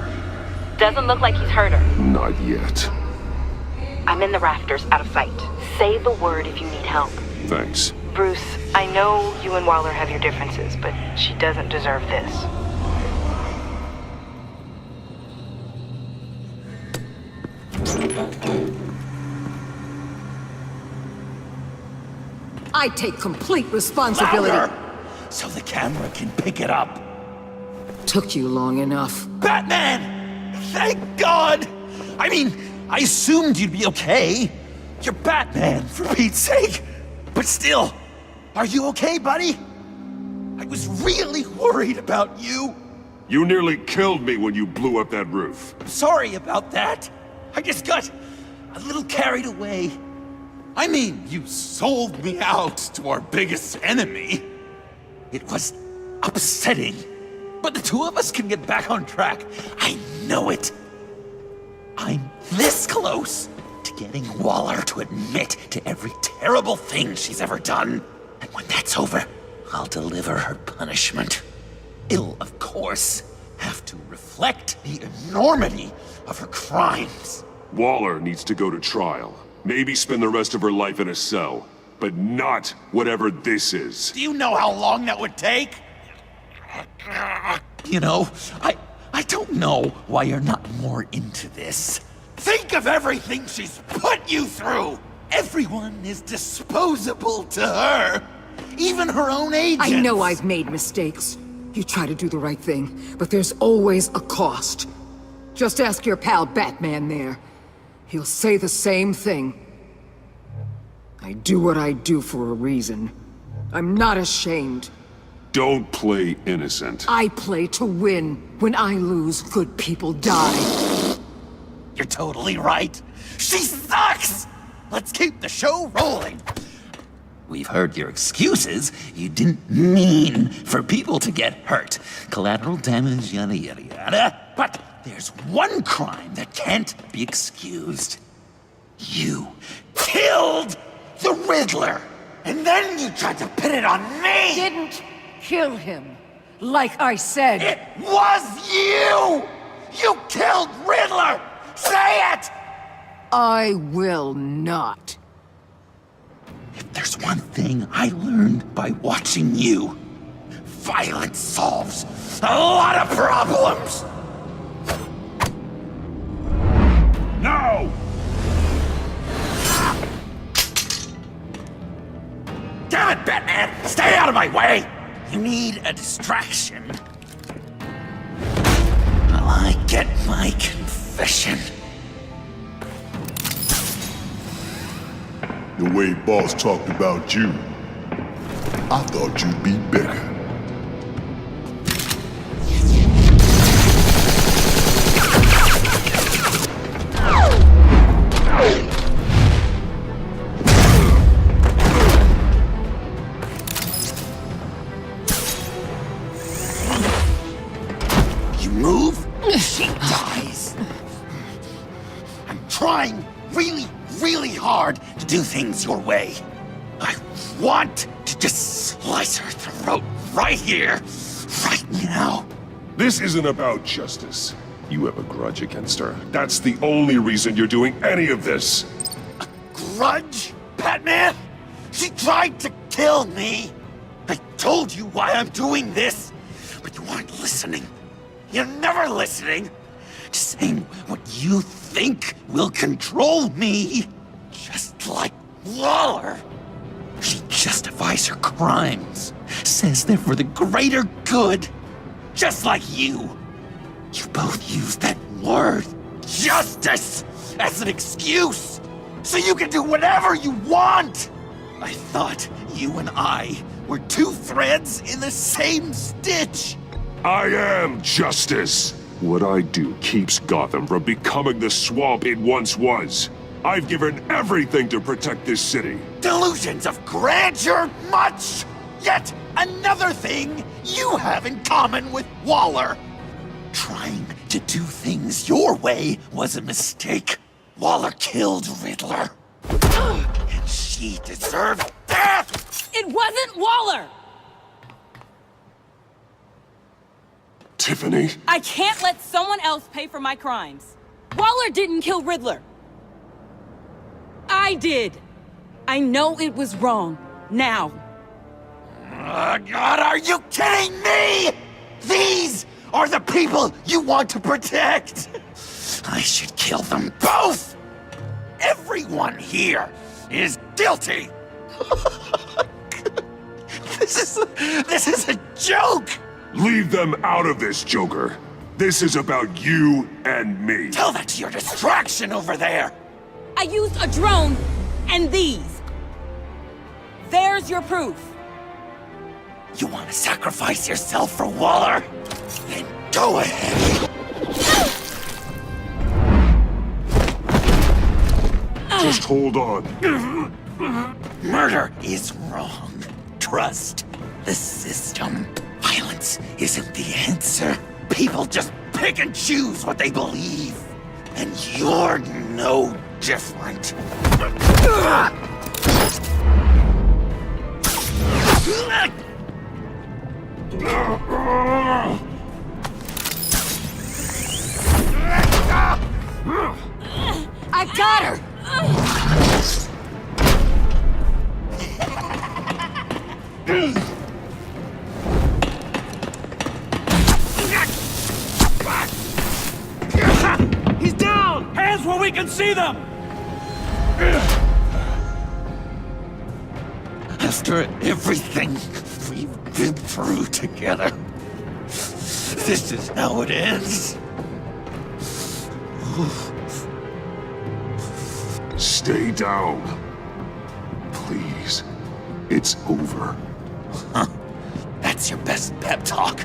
Doesn't look like he's hurt her. Not yet. I'm in the rafters, out of sight. Say the word if you need help. Thanks. Bruce, I know you and Waller have your differences, but she doesn't deserve this. I take complete responsibility. Louder! So the camera can pick it up. Took you long enough. Batman! Thank God! I mean, I assumed you'd be okay. You're Batman, for Pete's sake. But still, are you okay, buddy? I was really worried about you. You nearly killed me when you blew up that roof. Sorry about that. I just got a little carried away. I mean, you sold me out to our biggest enemy. It was upsetting. But the two of us can get back on track. I know it. I'm this close to getting Waller to admit to every terrible thing she's ever done. And when that's over, I'll deliver her punishment. It'll, of course, have to reflect the enormity of her crimes. Waller needs to go to trial. Maybe spend the rest of her life in a cell. But not whatever this is. Do you know how long that would take? You know, I don't know why you're not more into this. Think of everything she's put you through! Everyone is disposable to her. Even her own agents. I know I've made mistakes. You try to do the right thing, but there's always a cost. Just ask your pal Batman there. He'll say the same thing. I do what I do for a reason. I'm not ashamed. Don't play innocent. I play to win. When I lose, good people die. You're totally right. She sucks! Let's keep the show rolling. We've heard your excuses. You didn't mean for people to get hurt. Collateral damage, yada yada yada. But there's one crime that can't be excused. You killed the Riddler! And then you tried to pin it on me! Didn't kill him. Like I said. It was you! You killed Riddler! Say it! I will not. If there's one thing I learned by watching you, violence solves a lot of problems! No! Damn it, Batman! Stay out of my way! You need a distraction. While I get my confession. The way Boss talked about you, I thought you'd be bigger. You move, she dies. I'm trying really hard to do things your way. I want to just slice her throat right here, right now. This isn't about justice. You have a grudge against her. That's the only reason you're doing any of this. A grudge, Batman? She tried to kill me. I told you why I'm doing this, but you aren't listening. You're never listening. Just saying what you think will control me. Just like Waller. She justifies her crimes. Says they're for the greater good. Just like you. You both use that word, justice, as an excuse. So you can do whatever you want. I thought you and I were two threads in the same stitch. I am justice. What I do keeps Gotham from becoming the swamp it once was. I've given everything to protect this city. Delusions of grandeur much? Yet another thing you have in common with Waller. Trying to do things your way was a mistake. Waller killed Riddler. And she deserved death! It wasn't Waller! Tiffany? I can't let someone else pay for my crimes. Waller didn't kill Riddler. I did. I know it was wrong. Now. God, are you kidding me? These are the people you want to protect. I should kill them both. Everyone here is guilty. This is a joke. Leave them out of this, Joker. This is about you and me. Tell that to your distraction over there. I used a drone and these. There's your proof. You want to sacrifice yourself for Waller? Then go ahead. Just hold on. Murder is wrong. Trust the system. Violence isn't the answer. People just pick and choose what they believe. And you're no different. I got her! He's down! Hands where we can see them! After everything we've been through together, this is how it ends. Stay down. Please. It's over. Huh. That's your best pep talk.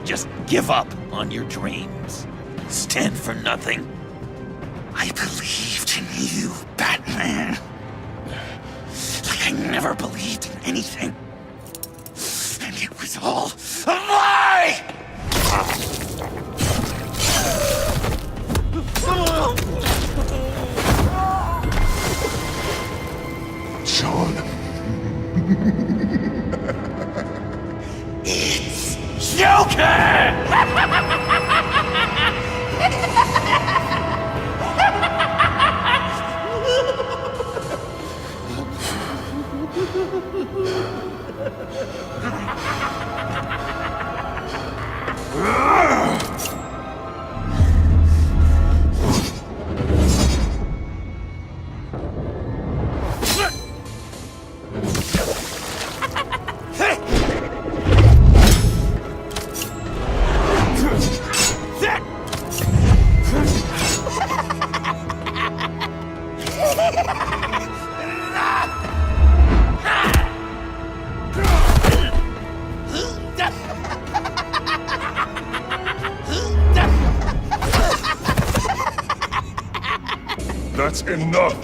Just give up on your dreams. Stand for nothing. I believed in you, Batman. Like I never believed in anything. And it was all a lie! Sean. It's Joker! That's enough!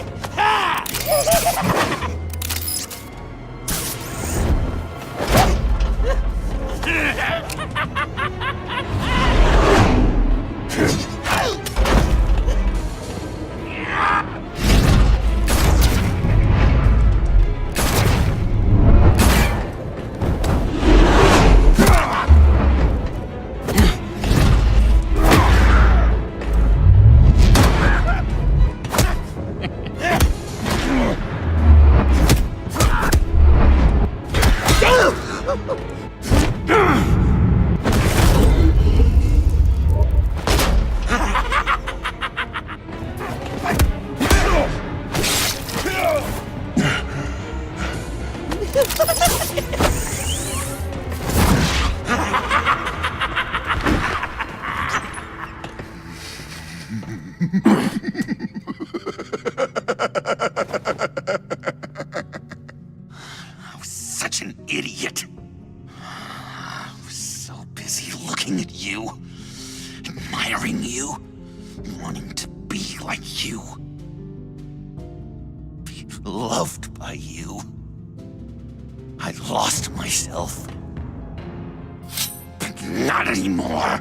I was such an idiot. I was so busy looking at you and my admiring you, wanting to be like you, be loved by you. I lost myself. But not anymore.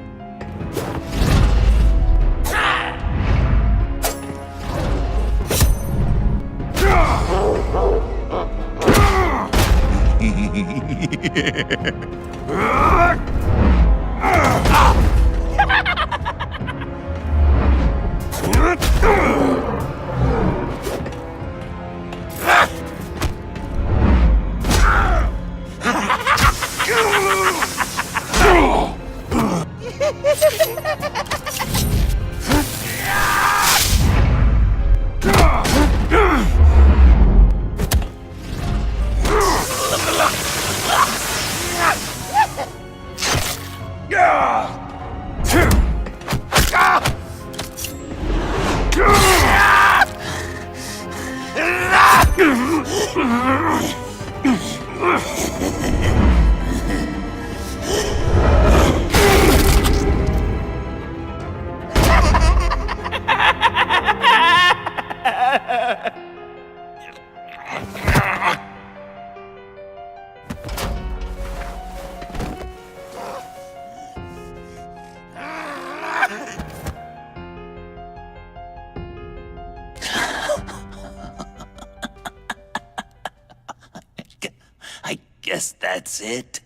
I guess that's it.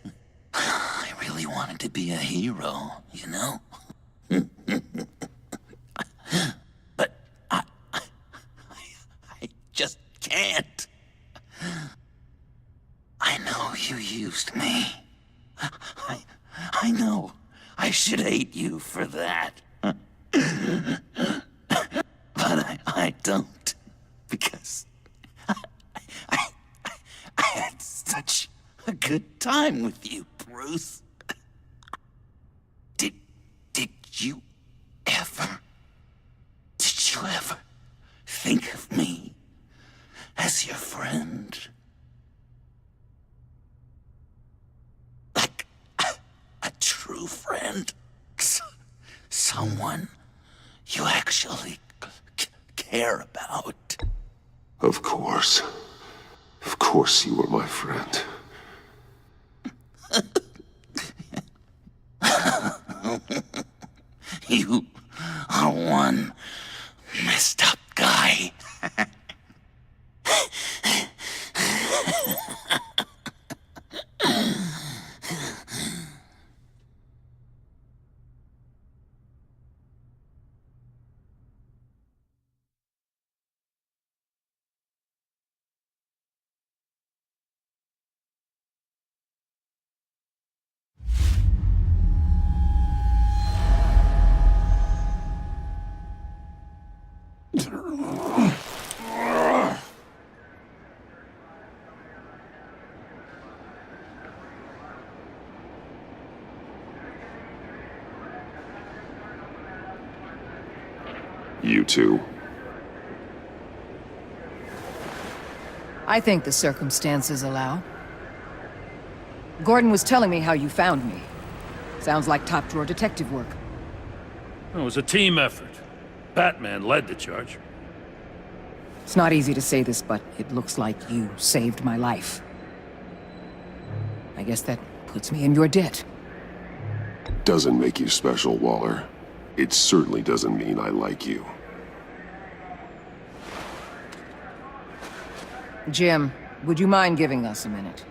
I really wanted to be a hero, you know? But I just can't. I know you used me. I know I should hate you for that. But I don't. Because I had such a good time with you, Bruce. Did you ever think of me as your friend? Like a true friend? Someone you actually care about? Of course. Of course you were my friend. You are one messed up guy. You two. I think the circumstances allow. Gordon was telling me how you found me. Sounds like top-drawer detective work. It was a team effort. Batman led the charge. It's not easy to say this, but it looks like you saved my life. I guess that puts me in your debt. Doesn't make you special, Waller. It certainly doesn't mean I like you. Jim, would you mind giving us a minute?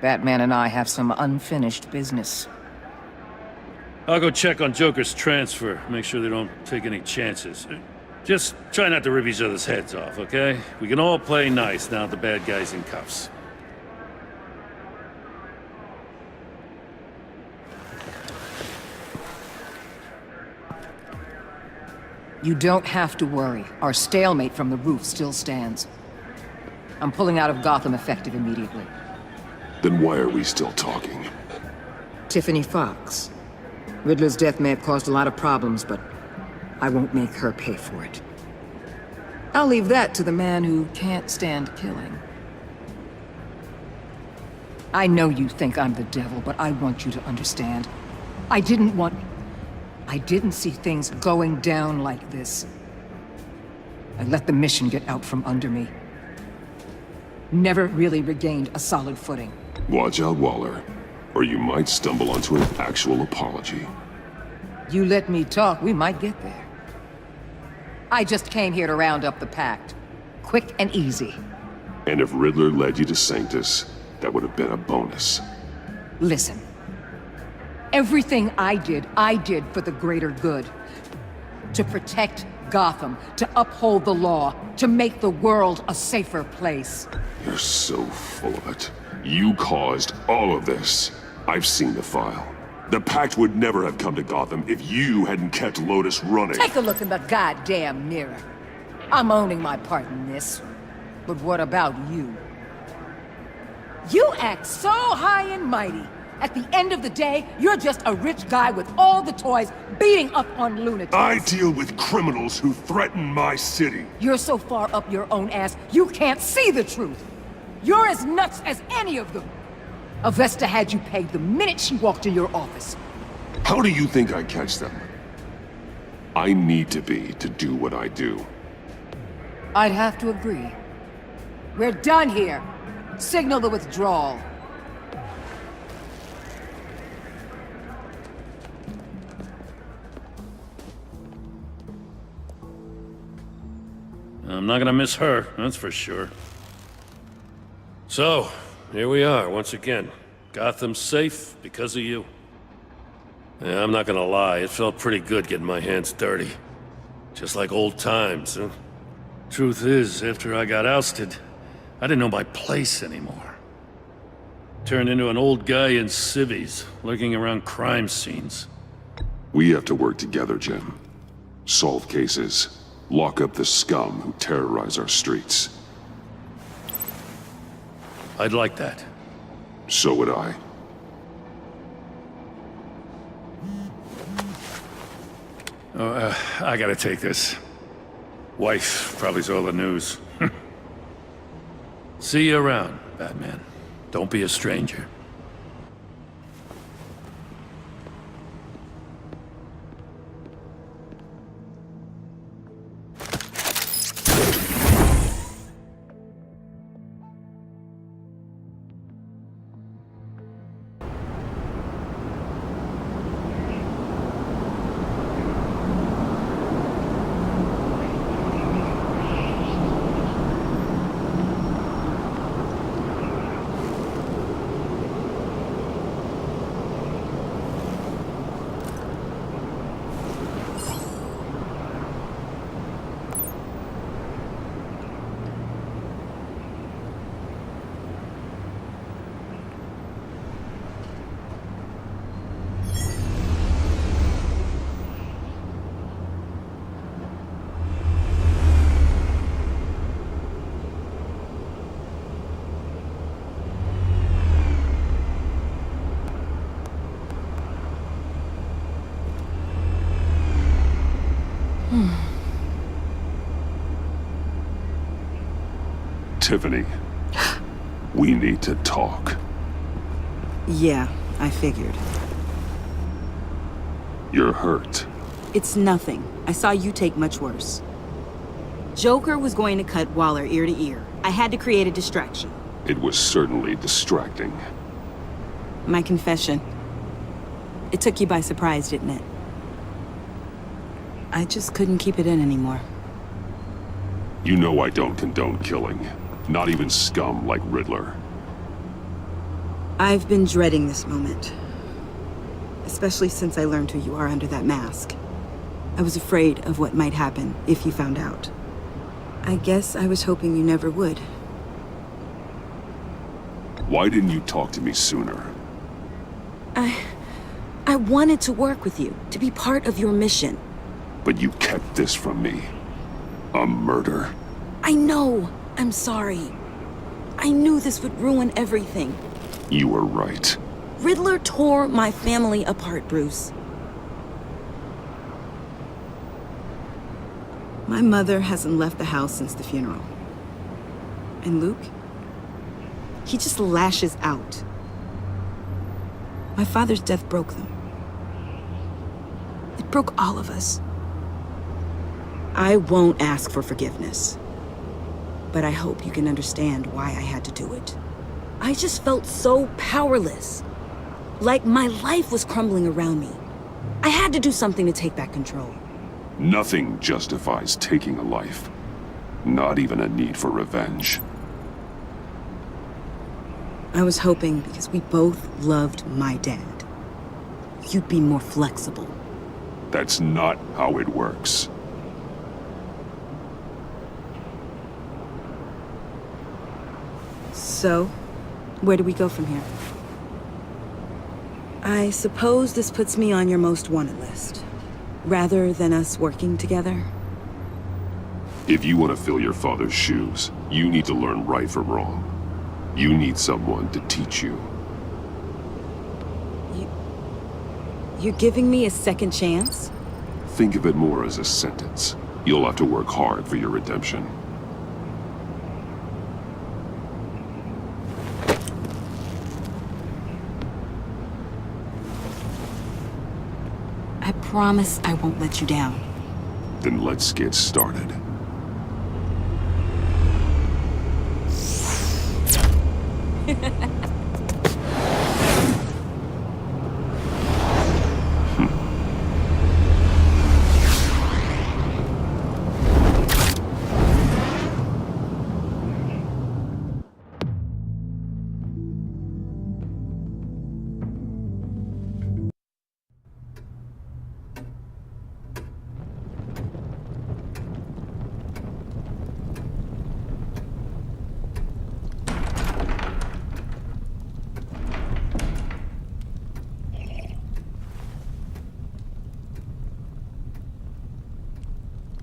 Batman and I have some unfinished business. I'll go check on Joker's transfer, make sure they don't take any chances. Just try not to rip each other's heads off, okay? We can all play nice now that the bad guy's in cuffs. You don't have to worry. Our stalemate from the roof still stands. I'm pulling out of Gotham effective immediately. Then why are we still talking? Tiffany Fox. Riddler's death may have caused a lot of problems, but I won't make her pay for it. I'll leave that to the man who can't stand killing. I know you think I'm the devil, but I want you to understand. I didn't want... I didn't see things going down like this. I let the mission get out from under me. Never really regained a solid footing. Watch out, Waller, or you might stumble onto an actual apology. You let me talk, we might get there. I just came here to round up the Pact. Quick and easy. And if Riddler led you to Sanctus, that would have been a bonus. Listen. Everything I did for the greater good. To protect Gotham, to uphold the law, to make the world a safer place. You're so full of it. You caused all of this. I've seen the file. The Pact would never have come to Gotham if you hadn't kept Lotus running. Take a look in the goddamn mirror. I'm owning my part in this. But what about you? You act so high and mighty. At the end of the day, you're just a rich guy with all the toys beating up on lunatics. I deal with criminals who threaten my city. You're so far up your own ass, you can't see the truth. You're as nuts as any of them. Avesta had you pegged the minute she walked in your office. How do you think I catch them? I need to be to do what I do. I'd have to agree. We're done here. Signal the withdrawal. I'm not gonna miss her, that's for sure. So, here we are, once again. Gotham's safe because of you. Yeah, I'm not gonna lie, it felt pretty good getting my hands dirty. Just like old times, huh? Truth is, after I got ousted, I didn't know my place anymore. Turned into an old guy in civvies, lurking around crime scenes. We have to work together, Jim. Solve cases. Lock up the scum who terrorize our streets. I'd like that. So would I. I gotta take this. Wife probably saw the news. See you around, Batman. Don't be a stranger. Tiffany, we need to talk. Yeah, I figured. You're hurt. It's nothing. I saw you take much worse. Joker was going to cut Waller ear to ear. I had to create a distraction. It was certainly distracting. My confession. It took you by surprise, didn't it? I just couldn't keep it in anymore. You know I don't condone killing. Not even scum like Riddler. I've been dreading this moment. Especially since I learned who you are under that mask. I was afraid of what might happen if you found out. I guess I was hoping you never would. Why didn't you talk to me sooner? I wanted to work with you, to be part of your mission. But you kept this from me. A murder. I know. I'm sorry. I knew this would ruin everything. You were right. Riddler tore my family apart, Bruce. My mother hasn't left the house since the funeral. And Luke? He just lashes out. My father's death broke them. It broke all of us. I won't ask for forgiveness. But I hope you can understand why I had to do it. I just felt so powerless. Like my life was crumbling around me. I had to do something to take back control. Nothing justifies taking a life. Not even a need for revenge. I was hoping because we both loved my dad, you'd be more flexible. That's not how it works. So, where do we go from here? I suppose this puts me on your most wanted list, rather than us working together. If you want to fill your father's shoes, you need to learn right from wrong. You need someone to teach you. You're giving me a second chance? Think of it more as a sentence. You'll have to work hard for your redemption. I promise I won't let you down. Then let's get started.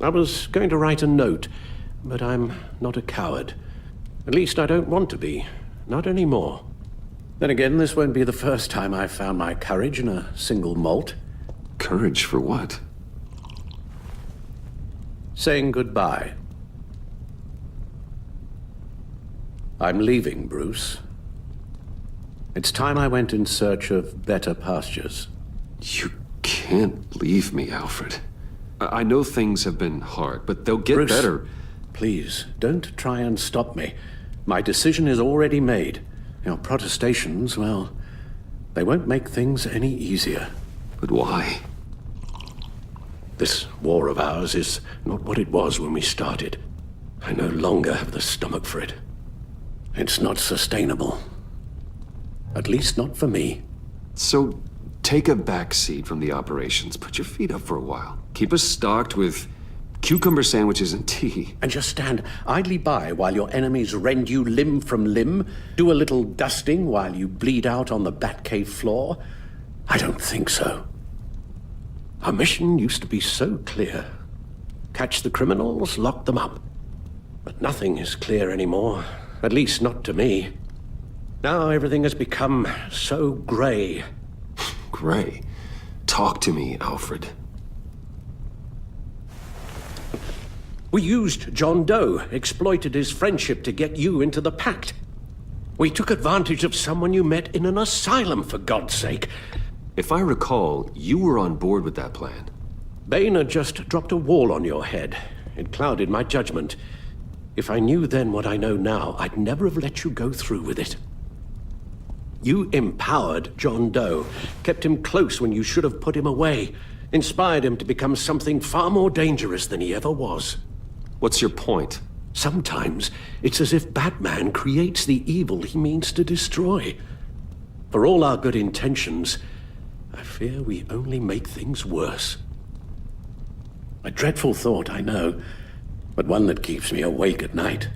I was going to write a note, but I'm not a coward. At least I don't want to be. Not anymore. Then again, this won't be the first time I've found my courage in a single malt. Courage for what? Saying goodbye. I'm leaving, Bruce. It's time I went in search of better pastures. You can't leave me, Alfred. I know things have been hard, but they'll get Bruce, better. Please, don't try and stop me. My decision is already made. Your protestations, well, they won't make things any easier. But why? This war of ours is not what it was when we started. I no longer have the stomach for it. It's not sustainable. At least not for me. So, take a back seat from the operations. Put your feet up for a while. Keep us stocked with cucumber sandwiches and tea. And just stand idly by while your enemies rend you limb from limb? Do a little dusting while you bleed out on the Batcave floor? I don't think so. Our mission used to be so clear. Catch the criminals, lock them up. But nothing is clear anymore. At least not to me. Now everything has become so gray. Gray? Talk to me, Alfred. We used John Doe, exploited his friendship to get you into the pact. We took advantage of someone you met in an asylum, for God's sake. If I recall, you were on board with that plan. Bane just dropped a wall on your head. It clouded my judgment. If I knew then what I know now, I'd never have let you go through with it. You empowered John Doe, kept him close when you should have put him away, inspired him to become something far more dangerous than he ever was. What's your point? Sometimes it's as if Batman creates the evil he means to destroy. For all our good intentions, I fear we only make things worse. A dreadful thought, I know, but one that keeps me awake at night.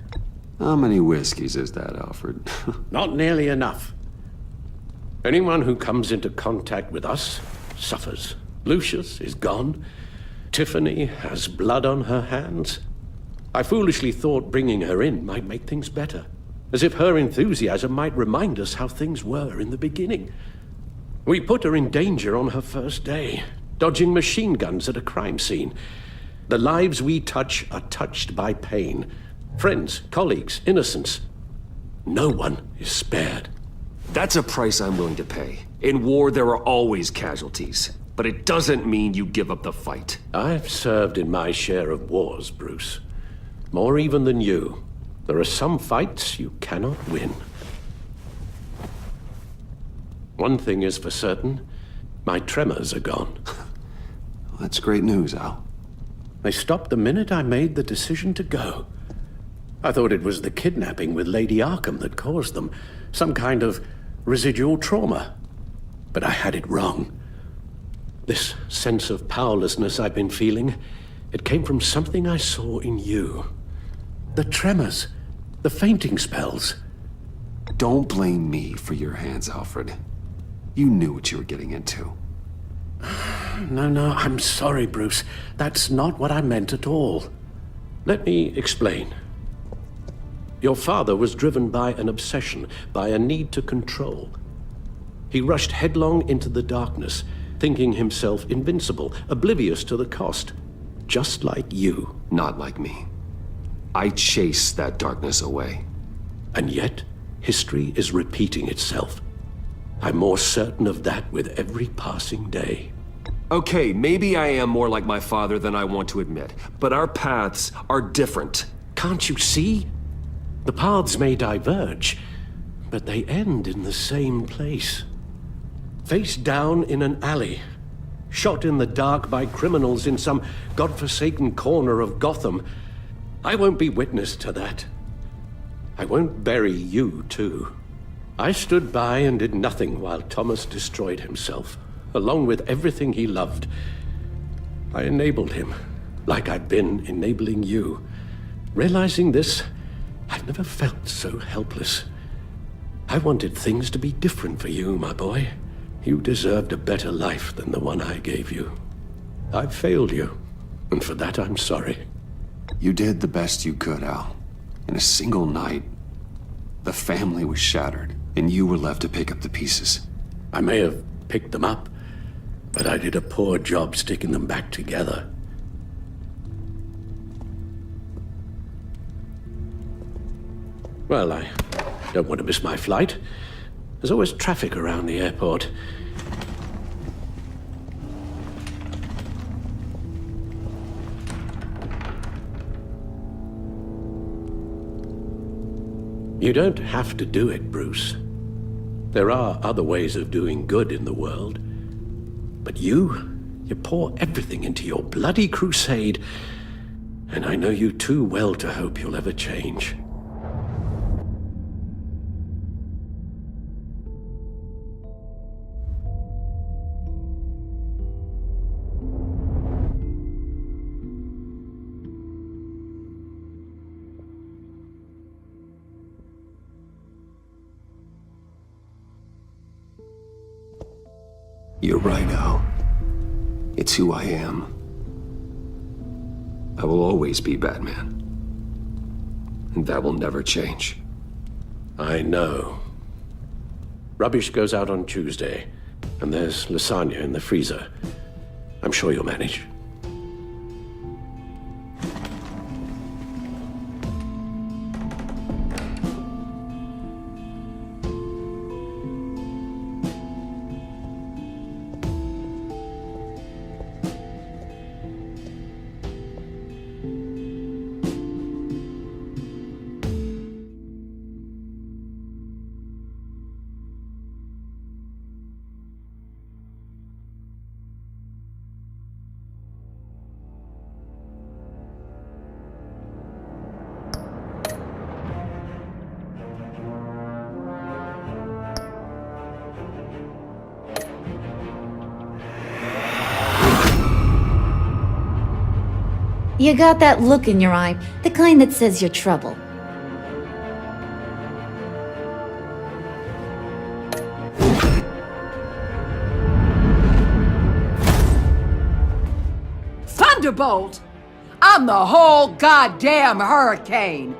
How many whiskeys is that, Alfred? Not nearly enough. Anyone who comes into contact with us suffers. Lucius is gone. Tiffany has blood on her hands. I foolishly thought bringing her in might make things better, as if her enthusiasm might remind us how things were in the beginning. We put her in danger on her first day, dodging machine guns at a crime scene. The lives we touch are touched by pain. Friends, colleagues, innocents. No one is spared. That's a price I'm willing to pay. In war, there are always casualties. but it doesn't mean you give up the fight. I've served in my share of wars, Bruce. More even than you. There are some fights you cannot win. One thing is for certain, my tremors are gone. That's great news, Al. They stopped the minute I made the decision to go. I thought it was the kidnapping with Lady Arkham that caused them. Some kind of residual trauma. But I had it wrong. This sense of powerlessness I've been feeling, it came from something I saw in you. The tremors, the fainting spells. Don't blame me for your hands, Alfred. You knew what you were getting into. No, I'm sorry, Bruce. That's not what I meant at all. Let me explain. Your father was driven by an obsession, by a need to control. He rushed headlong into the darkness, thinking himself invincible, oblivious to the cost. Just like you. Not like me. I chased that darkness away. And yet, history is repeating itself. I'm more certain of that with every passing day. Okay, maybe I am more like my father than I want to admit, but our paths are different. Can't you see? The paths may diverge, but they end in the same place. Face down in an alley, shot in the dark by criminals in some godforsaken corner of Gotham. I won't be witness to that. I won't bury you, too. I stood by and did nothing while Thomas destroyed himself, along with everything he loved. I enabled him, like I've been enabling you. Realizing this, I've never felt so helpless. I wanted things to be different for you, my boy. You deserved a better life than the one I gave you. I've failed you, and for that I'm sorry. You did the best you could, Al. In a single night, the family was shattered, and you were left to pick up the pieces. I may have picked them up, but I did a poor job sticking them back together. Well, I don't want to miss my flight. There's always traffic around the airport. You don't have to do it, Bruce. There are other ways of doing good in the world. But you pour everything into your bloody crusade, and I know you too well to hope you'll ever change. You're right, Al. It's who I am. I will always be Batman. And that will never change. I know. Rubbish goes out on Tuesday, and there's lasagna in the freezer. I'm sure you'll manage. You got that look in your eye, the kind that says you're trouble. Thunderbolt! I'm the whole goddamn hurricane!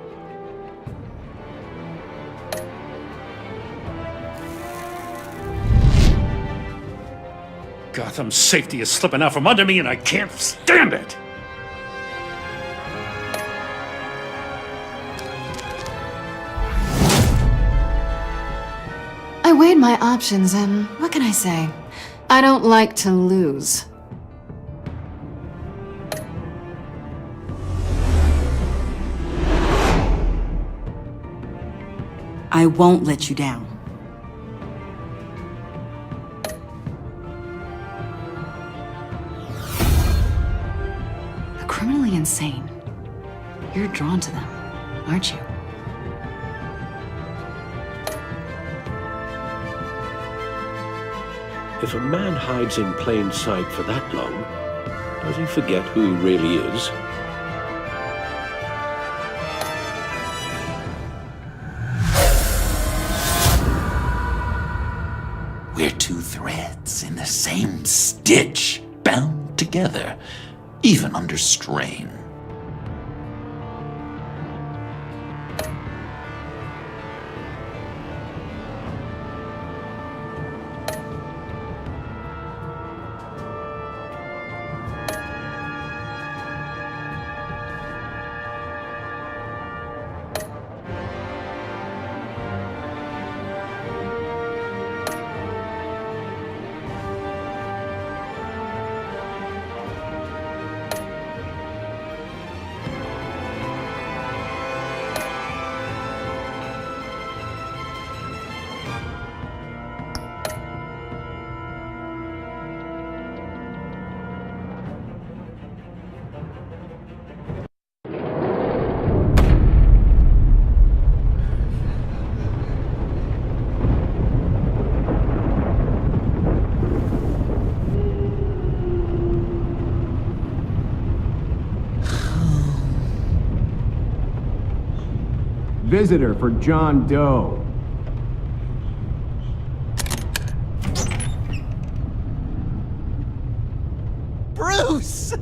Gotham's safety is slipping out from under me and I can't stand it! I weighed my options, and what can I say? I don't like to lose. I won't let you down. The criminally insane. You're drawn to them, aren't you? If a man hides in plain sight for that long, does he forget who he really is? We're two threads in the same stitch, bound together, even under strain. Visitor for John Doe. Bruce!